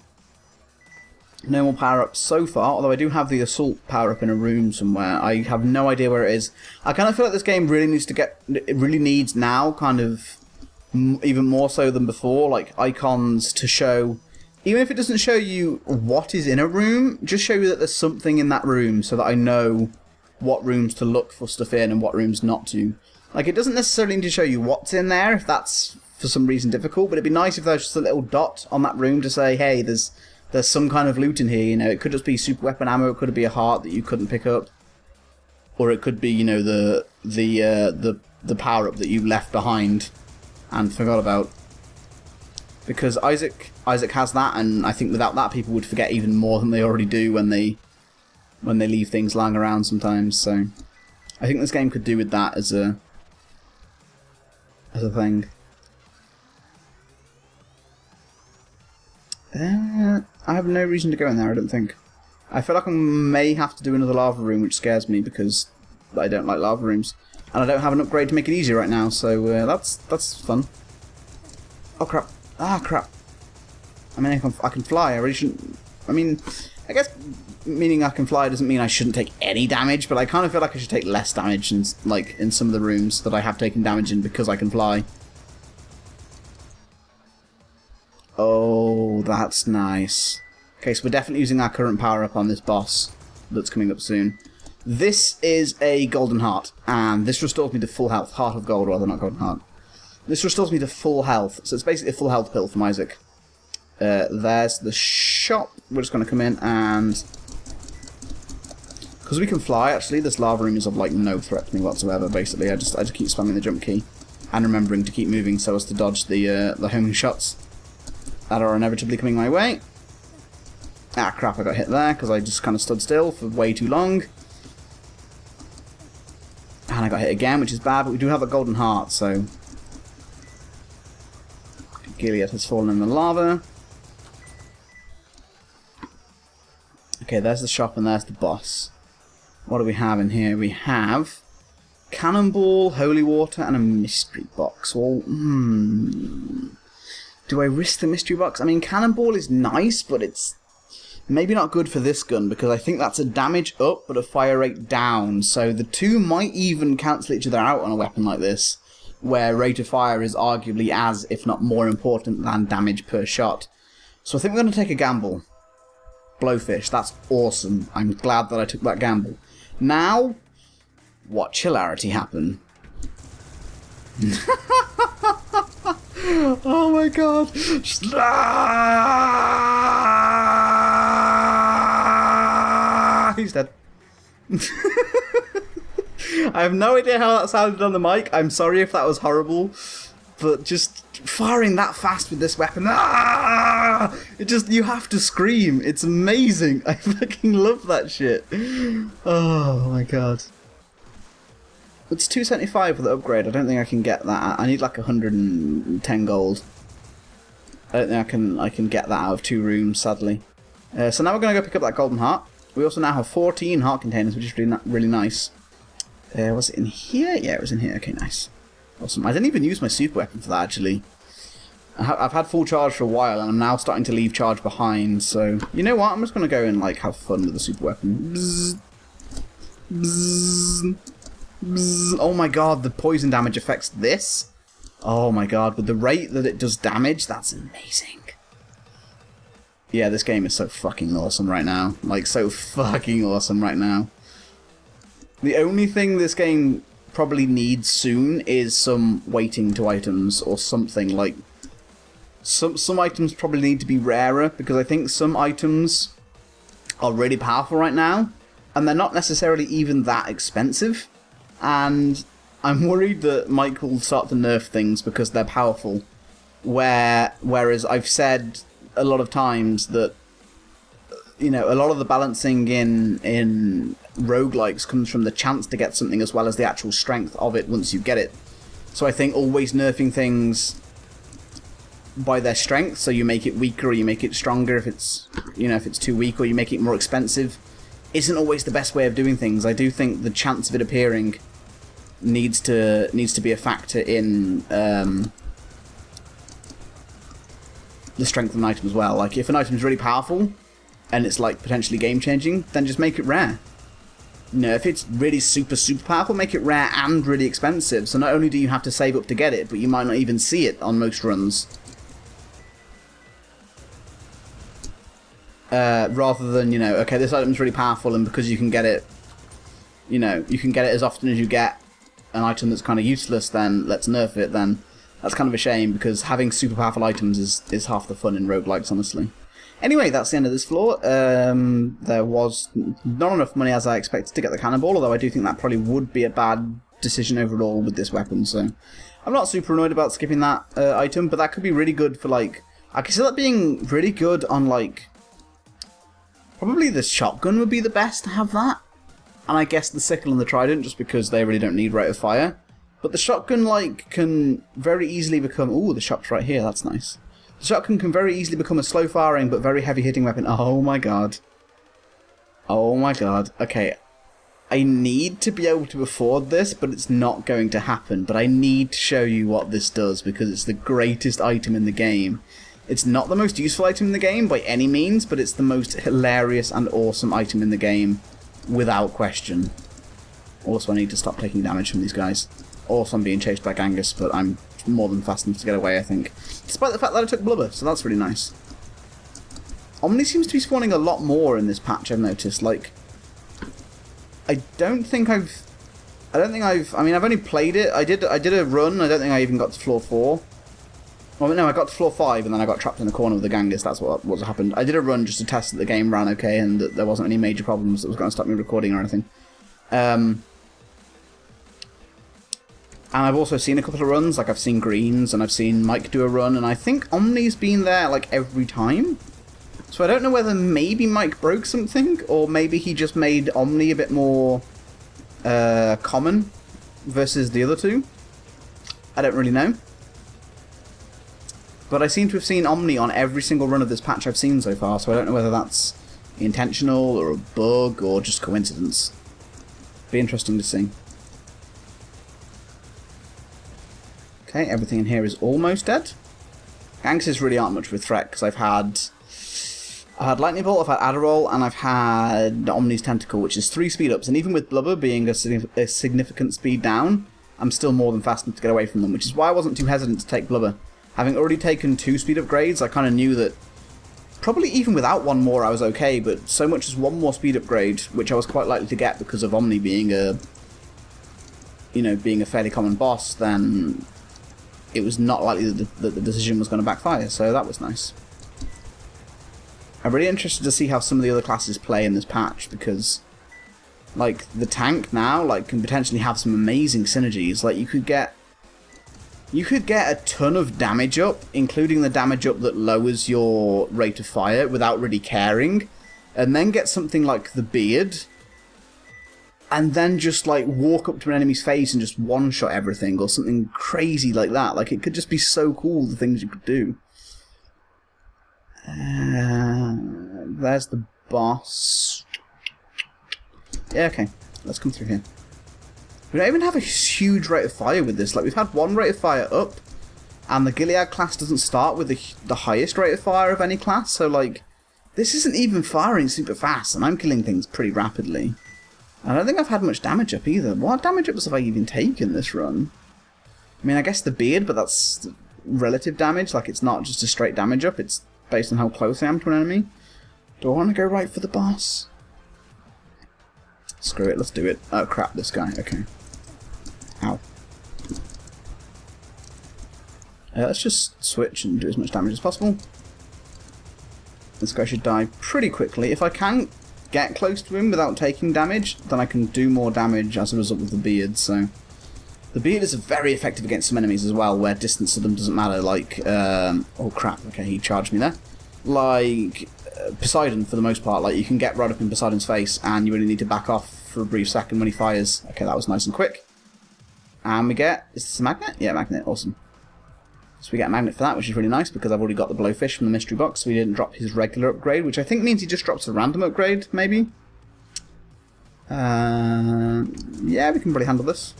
No more power-ups so far, although I do have the assault power-up in a room somewhere. I have no idea where it is. I kind of feel like this game really needs now, kind of, even more so than before, like, icons to show, even if it doesn't show you what is in a room, just show you that there's something in that room so that I know what rooms to look for stuff in and what rooms not to. Like, it doesn't necessarily need to show you what's in there if that's for some reason difficult, but it'd be nice if there's just a little dot on that room to say, hey, there's some kind of loot in here, you know. It could just be super weapon ammo, it could be a heart that you couldn't pick up. or it could be, you know, the power up that you left behind and forgot about. Because Isaac has that, and I think without that, people would forget even more than they already do when they leave things lying around sometimes. So I think this game could do with that as a thing. I have no reason to go in there, I don't think. I feel like I may have to do another lava room, which scares me because I don't like lava rooms, and I don't have an upgrade to make it easier right now. So that's fun. Oh crap! Ah crap! I mean, I can fly. I really shouldn't. I mean, I guess meaning I can fly doesn't mean I shouldn't take any damage, but I kind of feel like I should take less damage in, like, in some of the rooms that I have taken damage in because I can fly. Oh, that's nice. Okay, so we're definitely using our current power up on this boss that's coming up soon. This is a golden heart, and this restores me to full health. Heart of gold, rather, not golden heart. This restores me to full health, so it's basically a full health pill from Isaac. There's the shop. We're just going to come in and... Because we can fly, actually, this lava room is of, like, no threat to me whatsoever, basically. I just keep spamming the jump key and remembering to keep moving so as to dodge the homing shots that are inevitably coming my way. Ah, crap, I got hit there because I just kind of stood still for way too long. And I got hit again, which is bad, but we do have a golden heart, so... Gilead has fallen in the lava. Okay, there's the shop and there's the boss. What do we have in here? We have cannonball, holy water, and a mystery box. Well, do I risk the mystery box? I mean, cannonball is nice, but it's maybe not good for this gun, because I think that's a damage up, but a fire rate down. So the two might even cancel each other out on a weapon like this, where rate of fire is arguably as, if not more important than damage per shot. So I think we're going to take a gamble. Blowfish, that's awesome. I'm glad that I took that gamble. Now, watch hilarity happen. Oh my god. He's dead. I have no idea how that sounded on the mic. I'm sorry if that was horrible, but just firing that fast with this weapon, you have to scream. It's amazing. I fucking love that shit. Oh my god. It's 275 for the upgrade. I don't think I can get that. I need like 110 gold. I don't think I can get that out of 2 rooms, sadly. So now we're going to go pick up that golden heart. We also now have 14 heart containers, which is really nice. Was it in here? Yeah, it was in here. Okay, nice. Awesome. I didn't even use my super weapon for that, actually. I've had full charge for a while, and I'm now starting to leave charge behind, so... You know what? I'm just going to go and, like, have fun with the super weapon. Bzz. Bzz. Bzz. Oh my god, the poison damage affects this? Oh my god, with the rate that it does damage, that's amazing. Yeah, this game is so fucking awesome right now. Like, so fucking awesome right now. The only thing this game probably needs soon is some weighting to items or something. Like, some items probably need to be rarer, because I think some items are really powerful right now, and they're not necessarily even that expensive. And I'm worried that Mike will start to nerf things because they're powerful. Whereas I've said a lot of times that, you know, a lot of the balancing in roguelikes comes from the chance to get something as well as the actual strength of it once you get it. So I think always nerfing things by their strength, so you make it weaker or you make it stronger if it's, you know, if it's too weak, or you make it more expensive, isn't always the best way of doing things. I do think the chance of it appearing needs to be a factor in the strength of an item as well. Like, if an item is really powerful and it's like potentially game changing, then just make it rare. You know, if it's really super powerful, make it rare and really expensive. So not only do you have to save up to get it, but you might not even see it on most runs. Rather than, you know, okay, this item's really powerful, and because you can get it, you know, you can get it as often as you get an item that's kind of useless, then let's nerf it, then that's kind of a shame, because having super powerful items is half the fun in roguelikes, honestly. Anyway, that's the end of this floor. There was not enough money as I expected to get the cannonball, although I do think that probably would be a bad decision overall with this weapon, so I'm not super annoyed about skipping that item, but that could be really good for, like, I can see that being really good on, like, probably the shotgun would be the best to have that, and I guess the sickle and the trident, just because they really don't need rate of fire, but the shotgun, like, can very easily become, ooh, the shop's right here, that's nice. The shotgun can very easily become a slow firing but very heavy hitting weapon. Oh my god. Oh my god. Okay. I need to be able to afford this, but it's not going to happen. But I need to show you what this does because it's the greatest item in the game. It's not the most useful item in the game by any means, but it's the most hilarious and awesome item in the game without question. Also, I need to stop taking damage from these guys. Also, I'm being chased by Genghis, but I'm more than fast enough to get away, I think. Despite the fact that I took blubber, so that's really nice. Omni seems to be spawning a lot more in this patch, I've noticed. Like, I mean, I've only played it. I did a run. I don't think I even got to floor 4. Well, no, I got to floor 5, and then I got trapped in the corner with the Genghis. That's what happened. I did a run just to test that the game ran okay, and that there wasn't any major problems that was going to stop me recording or anything. And I've also seen a couple of runs, like I've seen Greens, and I've seen Mike do a run, and I think Omni's been there, like, every time. So I don't know whether maybe Mike broke something, or maybe he just made Omni a bit more common versus the other two. I don't really know. But I seem to have seen Omni on every single run of this patch I've seen so far, so I don't know whether that's intentional, or a bug, or just coincidence. Be interesting to see. Okay, everything in here is almost dead. Gangsters really aren't much of a threat, because I've had Lightning Bolt, I've had Adderall, and I've had Omni's Tentacle, which is 3 speed ups, and even with Blubber being a significant speed down, I'm still more than fast enough to get away from them, which is why I wasn't too hesitant to take Blubber. Having already taken 2 speed upgrades, I kind of knew that probably even without one more I was okay, but so much as one more speed upgrade, which I was quite likely to get because of Omni being a fairly common boss, then it was not likely that the decision was going to backfire, so that was nice. I'm really interested to see how some of the other classes play in this patch, because, like, the tank now, like, can potentially have some amazing synergies. Like, you could get a ton of damage up, including the damage up that lowers your rate of fire without really caring, and then get something like the Beard, and then just, like, walk up to an enemy's face and just one-shot everything, or something crazy like that. Like, it could just be so cool, the things you could do. There's the boss. Yeah, okay. Let's come through here. We don't even have a huge rate of fire with this. Like, we've had 1 rate of fire up, and the Gilead class doesn't start with the highest rate of fire of any class, so, like, this isn't even firing super fast, and I'm killing things pretty rapidly. I don't think I've had much damage up either. What damage ups have I even taken this run? I mean, I guess the Beard, but that's relative damage. Like, it's not just a straight damage up, it's based on how close I am to an enemy. Do I want to go right for the boss? Screw it, let's do it. Oh crap, this guy, okay. Ow. Let's just switch and do as much damage as possible. This guy should die pretty quickly. If I can get close to him without taking damage, then I can do more damage as a result of the Beard, so... The Beard is very effective against some enemies as well, where distance to them doesn't matter, like... oh crap, okay, he charged me there. Like... Poseidon, for the most part, like, you can get right up in Poseidon's face, and you really need to back off for a brief second when he fires. Okay, that was nice and quick. And we get... Is this a magnet? Yeah, magnet, awesome. So we get a magnet for that, which is really nice, because I've already got the Blowfish from the mystery box, so he didn't drop his regular upgrade, which I think means he just drops a random upgrade, maybe? Yeah, we can probably handle this.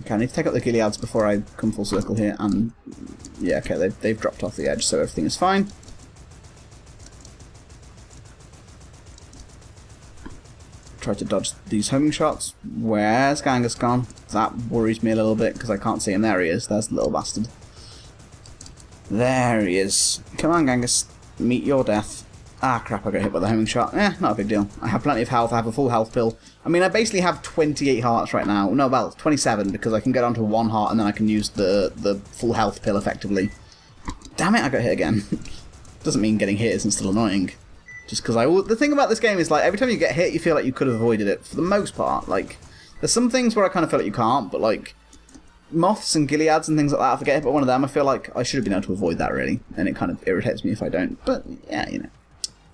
Okay, I need to take out the Gileads before I come full circle here, and... Yeah, okay, they've dropped off the edge, so everything is fine. Try to dodge these homing shots. Where's Genghis gone? That worries me a little bit, because I can't see him. There he is. There's the little bastard. There he is. Come on, Genghis. Meet your death. Ah, crap, I got hit by the homing shot. Not a big deal. I have plenty of health. I have a full health pill. I mean, I basically have 28 hearts right now. No, well, 27, because I can get onto 1 heart, and then I can use the full health pill effectively. Damn it, I got hit again. Doesn't mean getting hit isn't still annoying. Just because the thing about this game is, like, every time you get hit, you feel like you could have avoided it, for the most part. Like, there's some things where I kind of feel like you can't, but, like, moths and gileads and things like that, if I get hit by one of them, I feel like I should have been able to avoid that, really. And it kind of irritates me if I don't. But, yeah, you know.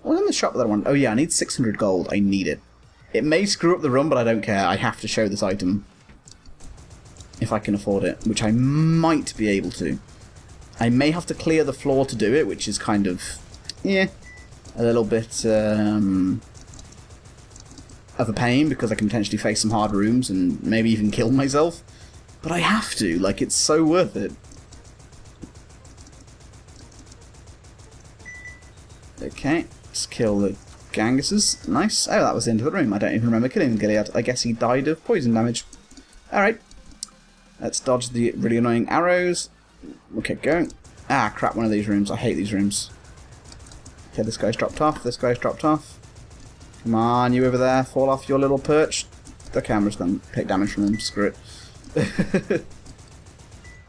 What was in the shop that I want? Oh, yeah, I need 600 gold. I need it. It may screw up the run, but I don't care. I have to show this item. If I can afford it, which I might be able to. I may have to clear the floor to do it, which is kind of, yeah, a little bit of a pain, because I can potentially face some hard rooms and maybe even kill myself. But I have to, like, it's so worth it. Okay, let's kill the Ganguses. Nice. Oh, that was the end of the room. I don't even remember killing the Gilead. I guess he died of poison damage. Alright. Let's dodge the really annoying arrows. Okay, go. Ah, crap, one of these rooms. I hate these rooms. Okay, this guy's dropped off. This guy's dropped off. Come on, you over there. Fall off your little perch. Okay, I'm just going to take damage from him. Screw it.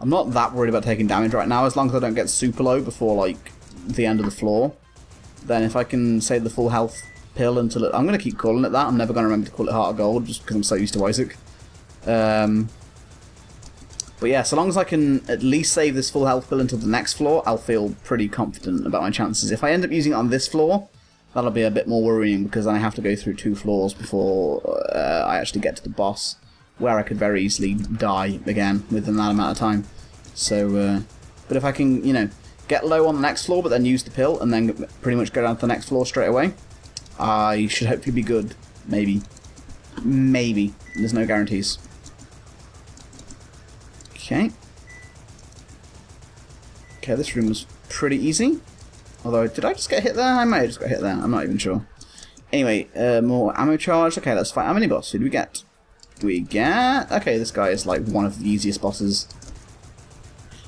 I'm not that worried about taking damage right now, as long as I don't get super low before, like, the end of the floor. Then if I can save the full health pill until it... I'm going to keep calling it that. I'm never going to remember to call it Heart of Gold, just because I'm so used to Isaac. But yeah, so long as I can at least save this full health pill until the next floor, I'll feel pretty confident about my chances. If I end up using it on this floor, that'll be a bit more worrying, because then I have to go through 2 floors before I actually get to the boss, where I could very easily die again within that amount of time. So, but if I can, you know, get low on the next floor, but then use the pill, and then pretty much go down to the next floor straight away, I should hopefully be good. Maybe. Maybe. There's no guarantees. Okay. Okay, this room was pretty easy. Although, did I just get hit there? I might have just got hit there. I'm not even sure. Anyway, more ammo charge. Okay, let's fight. How many bosses did we get? We get... Okay, this guy is like one of the easiest bosses.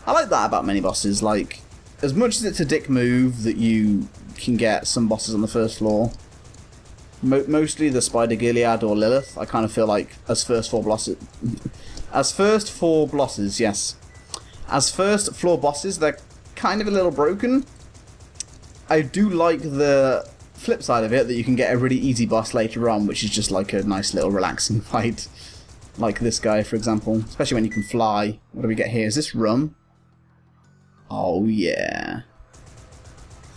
I like that about many bosses. Like, as much as it's a dick move that you can get some bosses on the first floor, mostly the Spider Gilead or Lilith, I kind of feel like as first 4 bosses... As first 4 bosses, yes. As first floor bosses, they're kind of a little broken. I do like the flip side of it, that you can get a really easy boss later on, which is just like a nice little relaxing fight. Like this guy, for example. Especially when you can fly. What do we get here? Is this rum? Oh, yeah.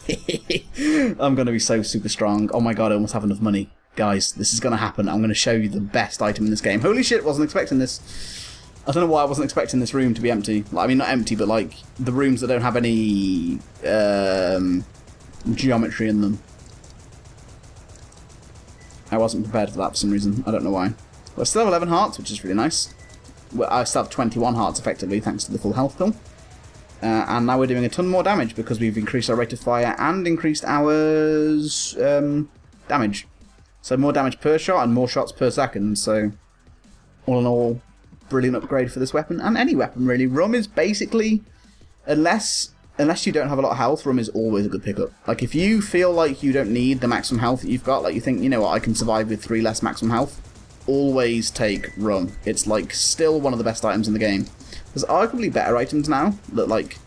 I'm going to be so super strong. Oh my god, I almost have enough money. Guys, this is going to happen. I'm going to show you the best item in this game. Holy shit, wasn't expecting this. I don't know why I wasn't expecting this room to be empty. Like, I mean, not empty, but like the rooms that don't have any geometry in them. I wasn't prepared for that for some reason. I don't know why. But I still have 11 hearts, which is really nice. Well, I still have 21 hearts, effectively, thanks to the full health pill. And now we're doing a ton more damage, because we've increased our rate of fire and increased our damage. So more damage per shot and more shots per second. So all in all, brilliant upgrade for this weapon, and any weapon really. Rum is basically, unless you don't have a lot of health, rum is always a good pickup. Like, if you feel like you don't need the maximum health that you've got, like you think, you know what, I can survive with 3 less maximum health, always take rum. It's like still one of the best items in the game. There's arguably better items now that like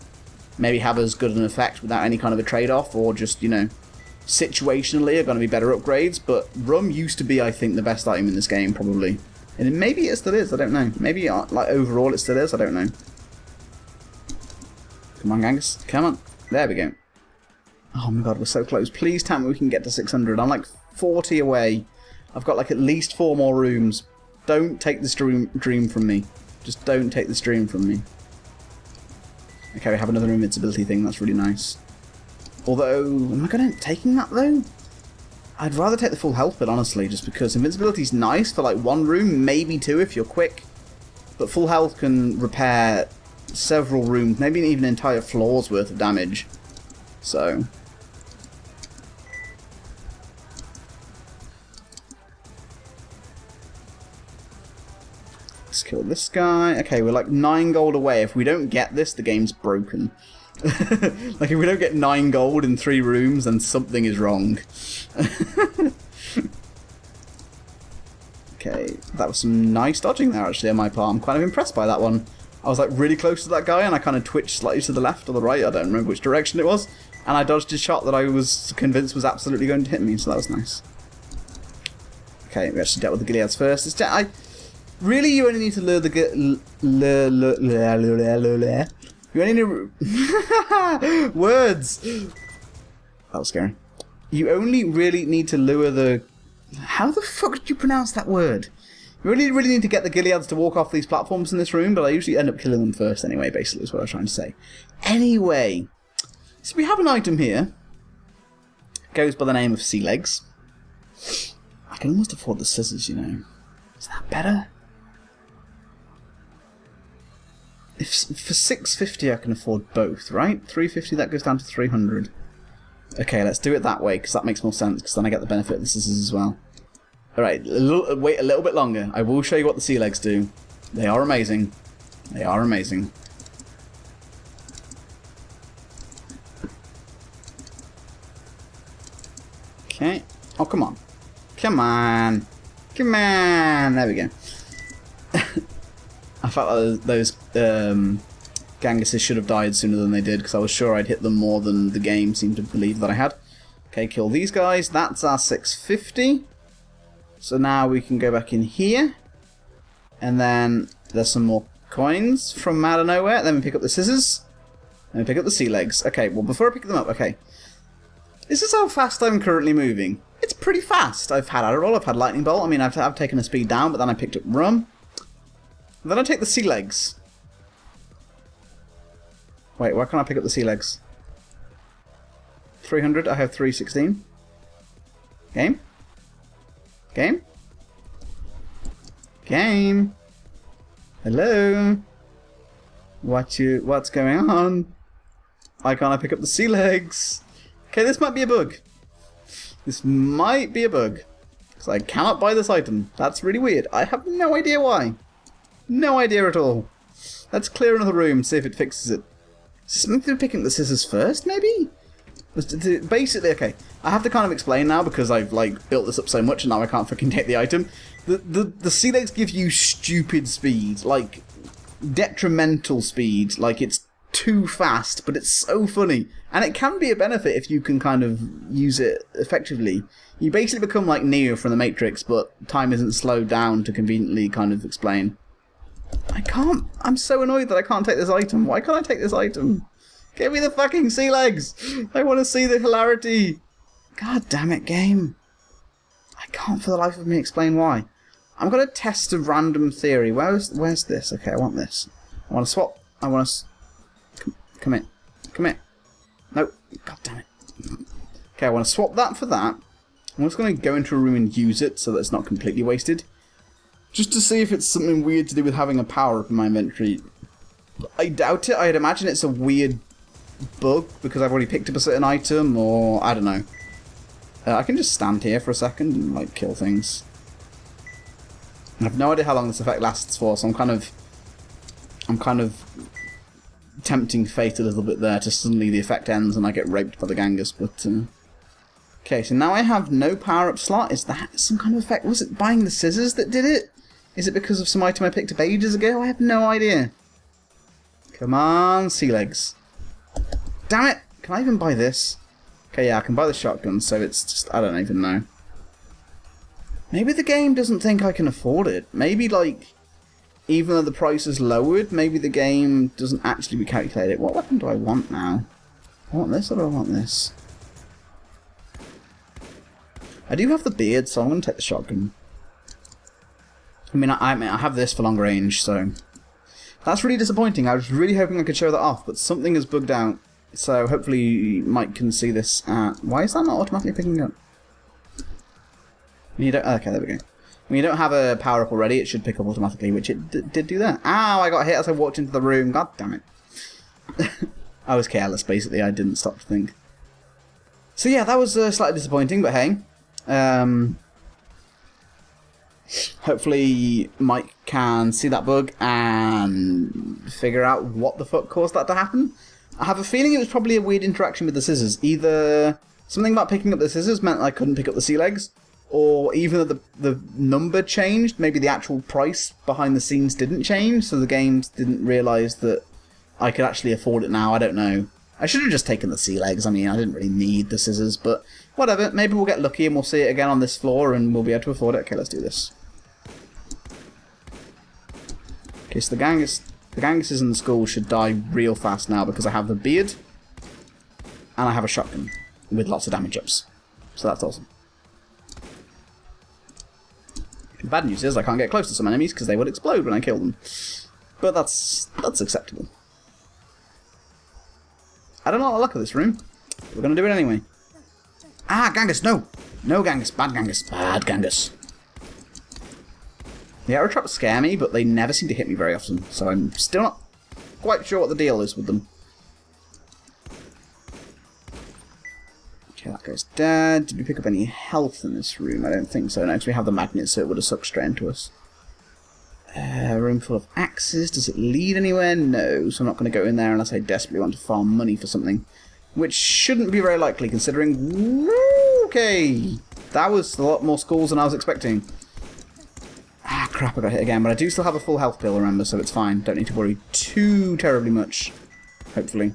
maybe have as good an effect without any kind of a trade-off, or just, you know, situationally are going to be better upgrades, but rum used to be, I think, the best item in this game, probably. And maybe it still is, I don't know. Maybe, like, overall it still is, I don't know. Come on, Gangus. Come on. There we go. Oh my god, we're so close. Please tell me we can get to 600. I'm like 40 away. I've got like at least 4 more rooms. Don't take this dream from me. Just don't take this dream from me. Okay, we have another invincibility thing. That's really nice. Although, am I going to taking that though? I'd rather take the full health pill, honestly, just because invincibility is nice for like 1 room, maybe 2 if you're quick. But full health can repair several rooms, maybe even an entire floor's worth of damage. So let's kill this guy. Okay, we're like 9 gold away. If we don't get this, the game's broken. Like, if we don't get 9 gold in 3 rooms, then something is wrong. Okay, that was some nice dodging there, actually, on my part. I'm kind of impressed by that one. I was like really close to that guy, and I kind of twitched slightly to the left or the right. I don't remember which direction it was, and I dodged a shot that I was convinced was absolutely going to hit me. So that was nice. Okay, we actually dealt with the Gileads first. Really, you only need to lure the You only need words. That was scary. You only really need to lure the. How the fuck did you pronounce that word? You really need to get the Gileads to walk off these platforms in this room, but I usually end up killing them first anyway, basically, is what I was trying to say. Anyway, so we have an item here. Goes by the name of Sea Legs. I can almost afford the scissors, you know. Is that better? If for $650 I can afford both, right? $350, that goes down to $300. Okay, let's do it that way, because that makes more sense, because then I get the benefit of the scissors as well. Alright, wait a little bit longer. I will show you what the Sea Legs do. They are amazing. They are amazing. Okay. Oh, come on. Come on. Come on. There we go. I felt like those Ganguses should have died sooner than they did, because I was sure I'd hit them more than the game seemed to believe that I had. Okay, kill these guys. That's our 650. So now we can go back in here. And then there's some more coins from out of nowhere. Then we pick up the scissors. And we pick up the Sea Legs. Okay, well, before I pick them up, okay. This is how fast I'm currently moving. It's pretty fast. I've had Adderall, I've had Lightning Bolt. I mean, I've taken a speed down, but then I picked up Rum. And then I take the Sea Legs. Wait, why can't I pick up the Sea Legs? 300, I have 316. Game? Game? Game? Hello? What's going on? Why can't I pick up the Sea Legs? Okay, this might be a bug. This might be a bug. Because I cannot buy this item. That's really weird. I have no idea why. No idea at all. Let's clear another room, see if it fixes it. Is this something to do with picking the scissors first, maybe? Basically, okay, I have to kind of explain now because I've like built this up so much and now I can't fucking take the item. The Sea Legs give you stupid speed, like detrimental speed, like it's too fast, but it's so funny. And it can be a benefit if you can kind of use it effectively. You basically become like Neo from the Matrix, but time isn't slowed down to conveniently kind of explain. I'm so annoyed that I can't take this item. Why can't I take this item? Give me the fucking Sea Legs! I want to see the hilarity! God damn it, game. I can't for the life of me explain why. I'm going to test a random theory. Where's this? Okay, I want this. I want to swap. I want to... Come here. Come here. No. God damn it. Okay, I want to swap that for that. I'm just going to go into a room and use it so that it's not completely wasted. Just to see if it's something weird to do with having a power-up in my inventory. I doubt it. I'd imagine it's a weird bug because I've already picked up a certain item, or I don't know. I can just stand here for a second and like kill things. I have no idea how long this effect lasts for, so I'm kind of tempting fate a little bit there to suddenly the effect ends and I get raped by the Gangus. But okay, so now I have no power-up slot. Is that some kind of effect? Was it buying the scissors that did it? Is it because of some item I picked up ages ago? I have no idea. Come on, Sea Legs. Damn it! Can I even buy this? Okay, yeah, I can buy the shotgun, so it's just... I don't even know. Maybe the game doesn't think I can afford it. Maybe, like, even though the price is lowered, maybe the game doesn't actually recalculate it. What weapon do I want now? I want this or do I want this? I do have the beard, so I'm going to take the shotgun. I mean, I have this for long range, so... That's really disappointing. I was really hoping I could show that off, but something has bugged out. So hopefully Mike can see this. Why is that not automatically picking up? You don't. Okay, there we go. When you don't have a power up already, it should pick up automatically, which it did do that. Ow! I got hit as I walked into the room. God damn it! I was careless. Basically, I didn't stop to think. So yeah, that was slightly disappointing, but hey. Hopefully Mike can see that bug and figure out what the fuck caused that to happen. I have a feeling it was probably a weird interaction with the scissors. Either something about picking up the scissors meant I couldn't pick up the Sea Legs, or even though the number changed, maybe the actual price behind the scenes didn't change, so the games didn't realise that I could actually afford it now. I don't know. I should have just taken the sea legs. I mean, I didn't really need the scissors, but whatever. Maybe we'll get lucky and we'll see it again on this floor and we'll be able to afford it. Okay, let's do this. Okay, so the Gangus's in the school should die real fast now because I have the beard and I have a shotgun with lots of damage ups. So that's awesome. The bad news is I can't get close to some enemies because they would explode when I kill them. But that's acceptable. I don't know the luck of this room. We're going to do it anyway. Ah, Gangus, no! No Gangus, bad Gangus, bad Gangus. The arrow traps scare me, but they never seem to hit me very often, so I'm still not quite sure what the deal is with them. Okay, that guy's dead. Did we pick up any health in this room? I don't think so. No, because we have the magnet, so it would have sucked straight into us. Room full of axes. Does it lead anywhere? No, so I'm not going to go in there unless I desperately want to farm money for something. Which shouldn't be very likely, considering... Okay, that was a lot more schools than I was expecting. Ah, crap, I got hit again. But I do still have a full health pill, remember, so it's fine. Don't need to worry too terribly much, hopefully.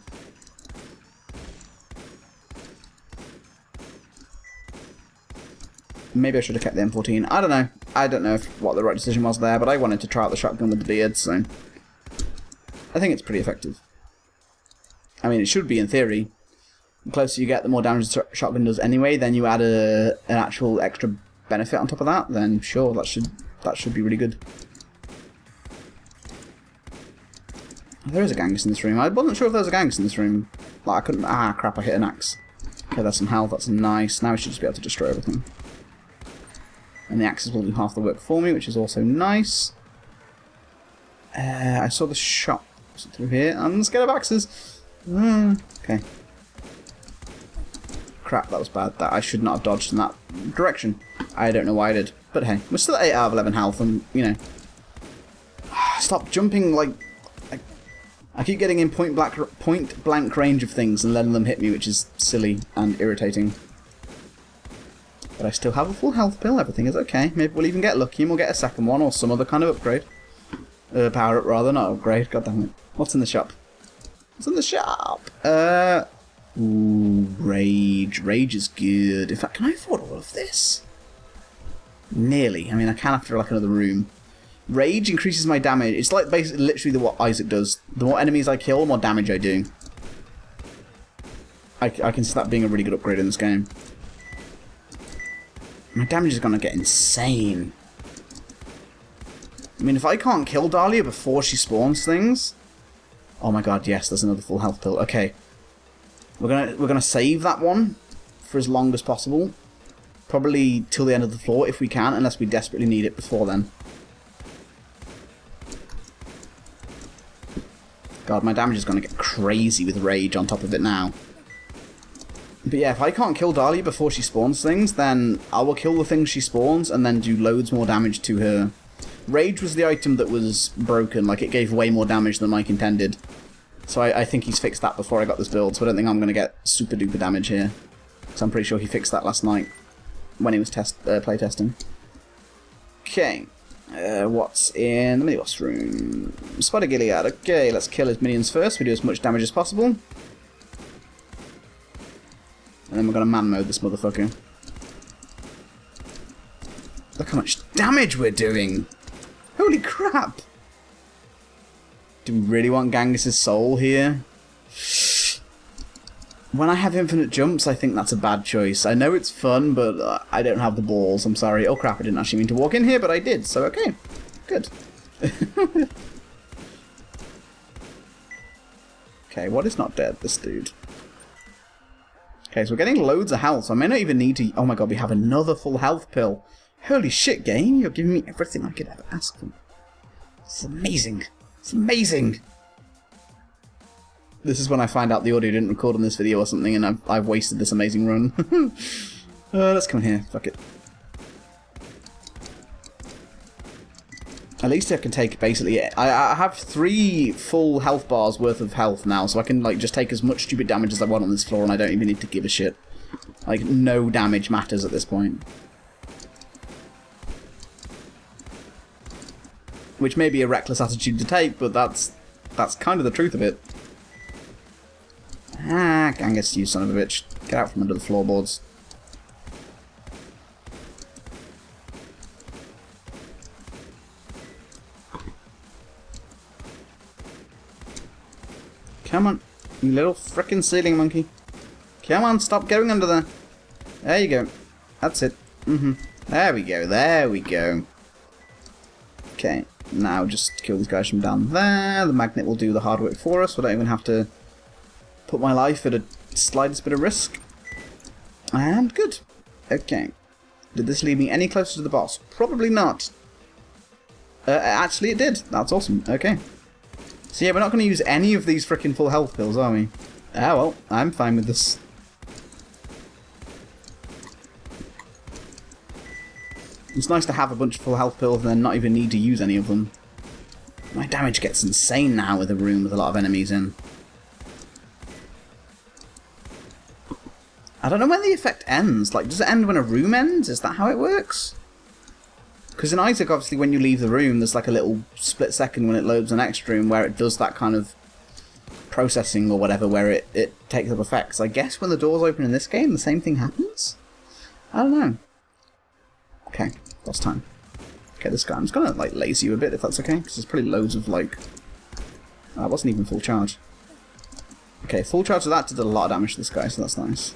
Maybe I should have kept the M14. I don't know. I don't know what the right decision was there, but I wanted to try out the shotgun with the beard, so... I think it's pretty effective. I mean, it should be in theory. The closer you get, the more damage the shotgun does anyway. Then you add an actual extra benefit on top of that, then sure, that should be really good. There is a Gangus in this room. I wasn't sure if there was a Gangus in this room. Like, I couldn't... Ah, crap, I hit an axe. Okay, there's some health. That's nice. Now we should just be able to destroy everything. And the axes will do half the work for me, which is also nice. I saw the shop through here. I'm scared of axes. Okay. Crap, that was bad. That I should not have dodged in that direction. I don't know why I did. But hey, we're still at 8 out of 11 health, and, you know... Stop jumping, like... I keep getting in point blank range of things and letting them hit me, which is silly and irritating. But I still have a full health pill, everything is okay. Maybe we'll even get lucky and we'll get a second one or some other kind of upgrade. Power up rather, not upgrade, god damn it. What's in the shop? What's in the shop? Ooh, rage. Rage is good. In fact, can I afford all of this? Nearly. I mean, I can after like another room. Rage increases my damage. It's like basically literally what Isaac does. The more enemies I kill, the more damage I do. I can see that being a really good upgrade in this game. My damage is going to get insane. I mean, if I can't kill Dahlia before she spawns things... Oh my god, yes, there's another full health pill. Okay. We're gonna save that one for as long as possible. Probably till the end of the floor if we can, unless we desperately need it before then. God, my damage is going to get crazy with rage on top of it now. But yeah, if I can't kill Dahlia before she spawns things, then I will kill the things she spawns and then do loads more damage to her. Rage was the item that was broken, like it gave way more damage than Mike intended. So I think he's fixed that before I got this build, so I don't think I'm going to get super duper damage here. Because I'm pretty sure he fixed that last night when he was playtesting. Okay. What's in the mini-boss room? Spider Gilead. Okay, let's kill his minions first. We do as much damage as possible. And then we're going to man-mode this motherfucker. Look how much damage we're doing! Holy crap! Do we really want Gangus's soul here? When I have infinite jumps, I think that's a bad choice. I know it's fun, but I don't have the balls. I'm sorry. Oh crap, I didn't actually mean to walk in here, but I did, so okay. Good. Okay, what is not dead? This dude. Okay, so we're getting loads of health, so I may not even need to... Oh my god, we have another full health pill. Holy shit, game. You're giving me everything I could ever ask for. It's amazing. It's amazing. This is when I find out the audio didn't record on this video or something, and I've wasted this amazing run. Let's come in here. Fuck it. At least I can take basically... I have 3 full health bars worth of health now, so I can like just take as much stupid damage as I want on this floor, and I don't even need to give a shit. Like, no damage matters at this point. Which may be a reckless attitude to take, but that's kind of the truth of it. Ah, Gangus, you son of a bitch. Get out from under the floorboards. Come on, you little frickin' ceiling monkey. Come on, stop going under there. There you go. That's it. There we go, there we go. Okay, now just kill these guys from down there. The magnet will do the hard work for us. We don't even have to put my life at a slightest bit of risk. And good. Okay. Did this lead me any closer to the boss? Probably not. Actually it did. That's awesome. Okay. So yeah, we're not going to use any of these frickin' full health pills, are we? Ah well, I'm fine with this. It's nice to have a bunch of full health pills and then not even need to use any of them. My damage gets insane now with a room with a lot of enemies in. I don't know when the effect ends. Like, does it end when a room ends? Is that how it works? Because in Isaac, obviously, when you leave the room, there's like a little split second when it loads the next room where it does that kind of processing or whatever, where it takes up effects. I guess when the doors open in this game, the same thing happens? I don't know. Okay, boss time. Okay, this guy, I'm just gonna like lazy you a bit if that's okay, because there's probably loads of like... that wasn't even full charge. Okay, full charge of that did a lot of damage to this guy, so that's nice.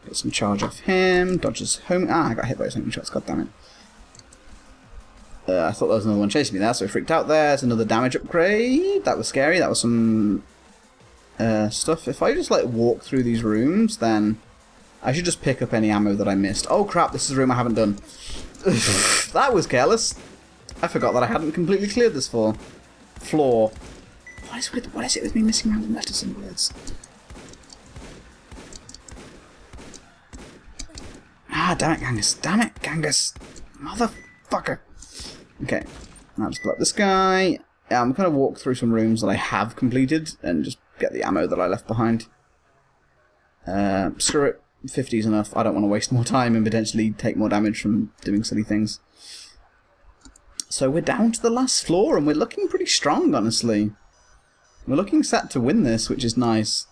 Get some charge off him, dodges home... ah, I got hit by his homing shots, god damn it. I thought there was another one chasing me there, so I freaked out there. There's another damage upgrade. That was scary, that was some... stuff. If I just like walk through these rooms, then... I should just pick up any ammo that I missed. Oh crap, this is a room I haven't done. That was careless. I forgot that I hadn't completely cleared this floor. What is it with me missing random letters and words? Ah, damn it, Gangus. Damn it, Gangus. Motherfucker. Okay, now just pull up this guy. Yeah, I'm going to walk through some rooms that I have completed and just get the ammo that I left behind. Screw it. 50 is enough. I don't want to waste more time and potentially take more damage from doing silly things. So we're down to the last floor and we're looking pretty strong, honestly. We're looking set to win this, which is nice.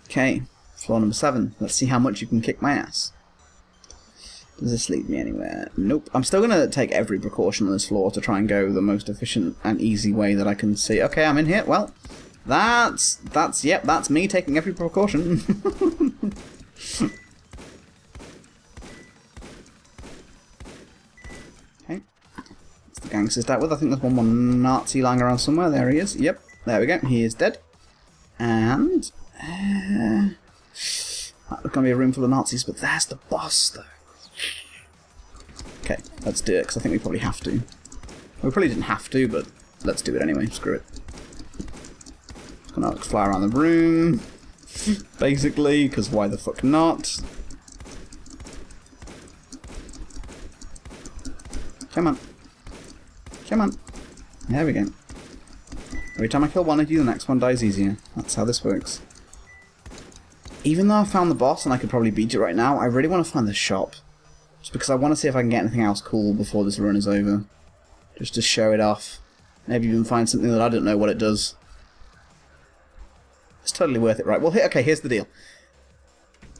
Okay, floor number 7. Let's see how much you can kick my ass. Does this lead me anywhere? Nope. I'm still going to take every precaution on this floor to try and go the most efficient and easy way that I can see. Okay, I'm in here. Well, that's me taking every precaution. Okay. That's the gangster's dealt with. I think there's one more Nazi lying around somewhere. There he is. Yep. There we go. He is dead. And... that's going to be a room full of Nazis, but there's the boss, though. Okay, let's do it, because I think we probably have to. We probably didn't have to, but let's do it anyway. Screw it. Just gonna like, fly around the room, basically, because why the fuck not? Come on. Come on. There we go. Every time I kill one of you, the next one dies easier. That's how this works. Even though I found the boss and I could probably beat it right now, I really want to find the shop. Just because I want to see if I can get anything else cool before this run is over. Just to show it off. Maybe even find something that I don't know what it does. It's totally worth it, right? Well, okay, here's the deal.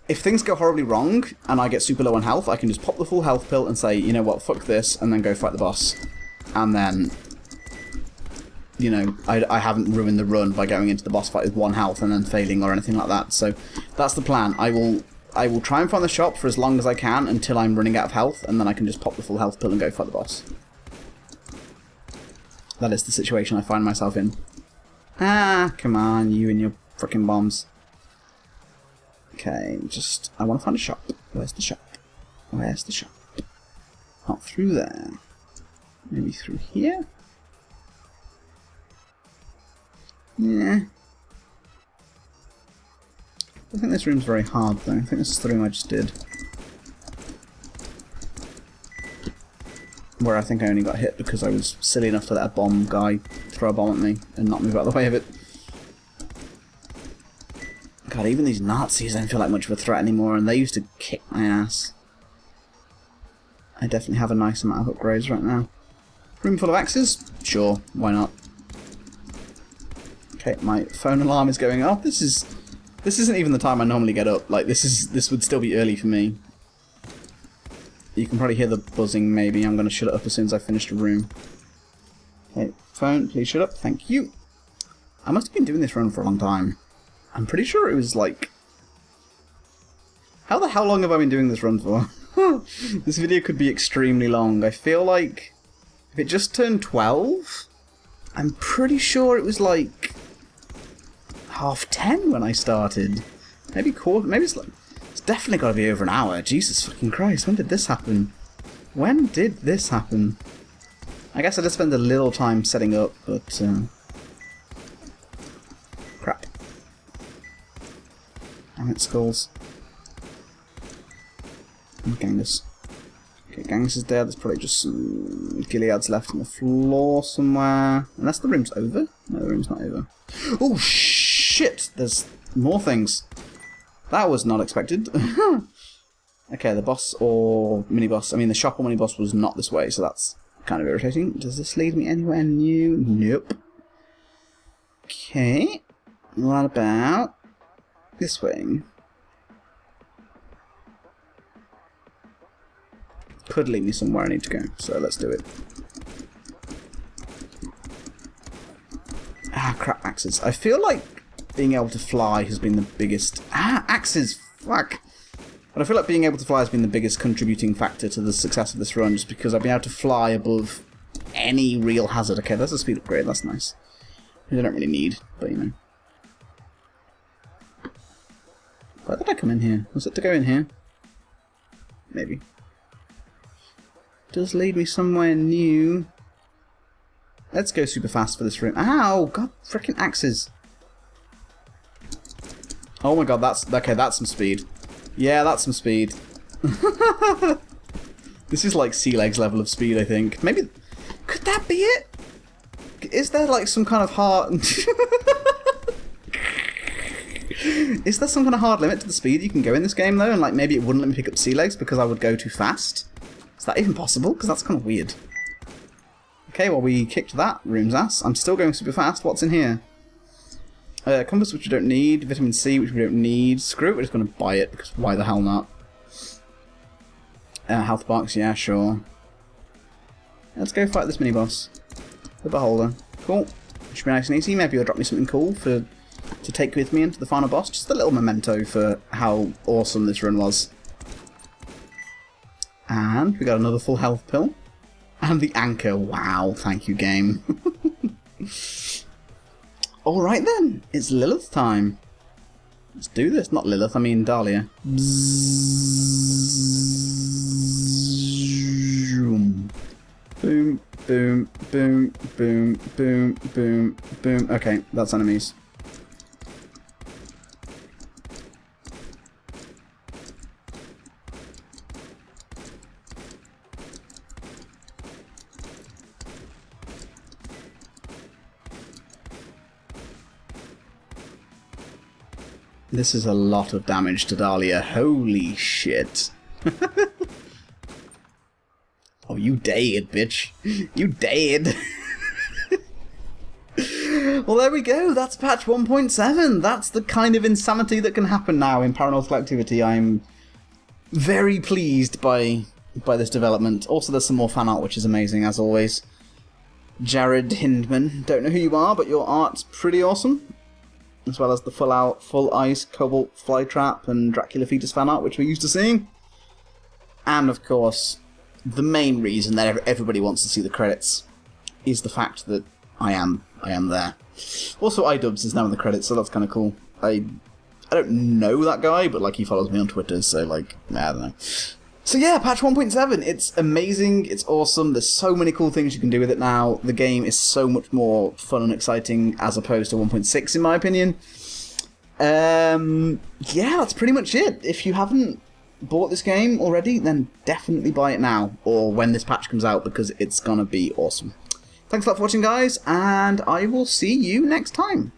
If things go horribly wrong, and I get super low on health, I can just pop the full health pill and say, you know what, fuck this, and then go fight the boss. And then... you know, I haven't ruined the run by going into the boss fight with 1 health and then failing or anything like that. So that's the plan. I will try and find the shop for as long as I can until I'm running out of health, and then I can just pop the full health pill and go fight the boss. That is the situation I find myself in. Ah, come on, you and your frickin' bombs. Okay, I want to find a shop. Where's the shop? Where's the shop? Not through there. Maybe through here? Yeah. I think this room's very hard though. I think this is the room I just did. Where I think I only got hit because I was silly enough to let a bomb guy throw a bomb at me and not move out of the way of it. God, even these Nazis don't feel like much of a threat anymore, and they used to kick my ass. I definitely have a nice amount of upgrades right now. Room full of axes? Sure, why not? Okay, my phone alarm is going off. This isn't even the time I normally get up. Like, this would still be early for me. You can probably hear the buzzing, maybe. I'm going to shut it up as soon as I finish the room. Okay, phone, please shut up. Thank you. I must have been doing this run for a long time. I'm pretty sure it was like... How the hell long have I been doing this run for? This video could be extremely long. I feel like... If it just turned 12... I'm pretty sure it was like... 10:30 when I started. Maybe quarter... Maybe it's like... It's definitely got to be over an hour. Jesus fucking Christ, when did this happen? When did this happen? I guess I just spent a little time setting up, but... Crap. Damn it, skulls. And Genghis. Okay, Genghis is dead. There's probably just some Gileads left on the floor somewhere. Unless the room's over. No, the room's not over. Oh, shit! There's more things. That was not expected. Okay, the boss or mini-boss. I mean, the shop or mini-boss was not this way, so that's kind of irritating. Does this lead me anywhere new? Nope. Okay. What about this way? Could lead me somewhere I need to go, so let's do it. Ah, crap, axes. I feel like being able to fly has been the biggest... Ah, axes! Fuck! But I feel like being able to fly has been the biggest contributing factor to the success of this run, just because I've been able to fly above any real hazard. Okay, there's a speed upgrade, that's nice. I don't really need, but you know. Why did I come in here? Was it to go in here? Maybe. Does lead me somewhere new. Let's go super fast for this room. Ow! God, frickin' axes. Oh my god, that's... Okay, that's some speed. Yeah, that's some speed. This is like sea legs level of speed, I think. Maybe... Could that be it? Is there like some kind of hard... Is there some kind of hard limit to the speed you can go in this game, though? And like maybe it wouldn't let me pick up sea legs because I would go too fast? Is that even possible? Because that's kind of weird. Okay, well, we kicked that room's ass. I'm still going super fast. What's in here? Compass, which we don't need. Vitamin C, which we don't need. Screw it, we're just going to buy it, because why the hell not? Health box, yeah, sure. Let's go fight this mini-boss. The Beholder. Cool. Should be nice and easy. Maybe you'll drop me something cool to take with me into the final boss. Just a little memento for how awesome this run was. And we got another full health pill. And the anchor. Wow, thank you, game. Alright then, it's Lilith time. Let's do this. Not Lilith, I mean Dahlia. Boom, boom, boom, boom, boom, boom, boom. Okay, that's enemies. This is a lot of damage to Dahlia. Holy shit. Oh, you dead, bitch. You dead. Well, there we go. That's patch 1.7. That's the kind of insanity that can happen now in Paranautical Activity. I'm very pleased by this development. Also, there's some more fan art, which is amazing, as always. Jared Hindman. Don't know who you are, but your art's pretty awesome. As well as the full ice Cobalt Flytrap and Dracula Fetus fan art, which we're used to seeing. And of course, the main reason that everybody wants to see the credits is the fact that I am there. Also, iDubbbz is now in the credits, so that's kind of cool. I don't know that guy, but like he follows me on Twitter, so like, I don't know. So yeah, patch 1.7, it's amazing, it's awesome, there's so many cool things you can do with it now. The game is so much more fun and exciting as opposed to 1.6 in my opinion. Yeah, that's pretty much it. If you haven't bought this game already, then definitely buy it now, or when this patch comes out, because it's gonna be awesome. Thanks a lot for watching, guys, and I will see you next time.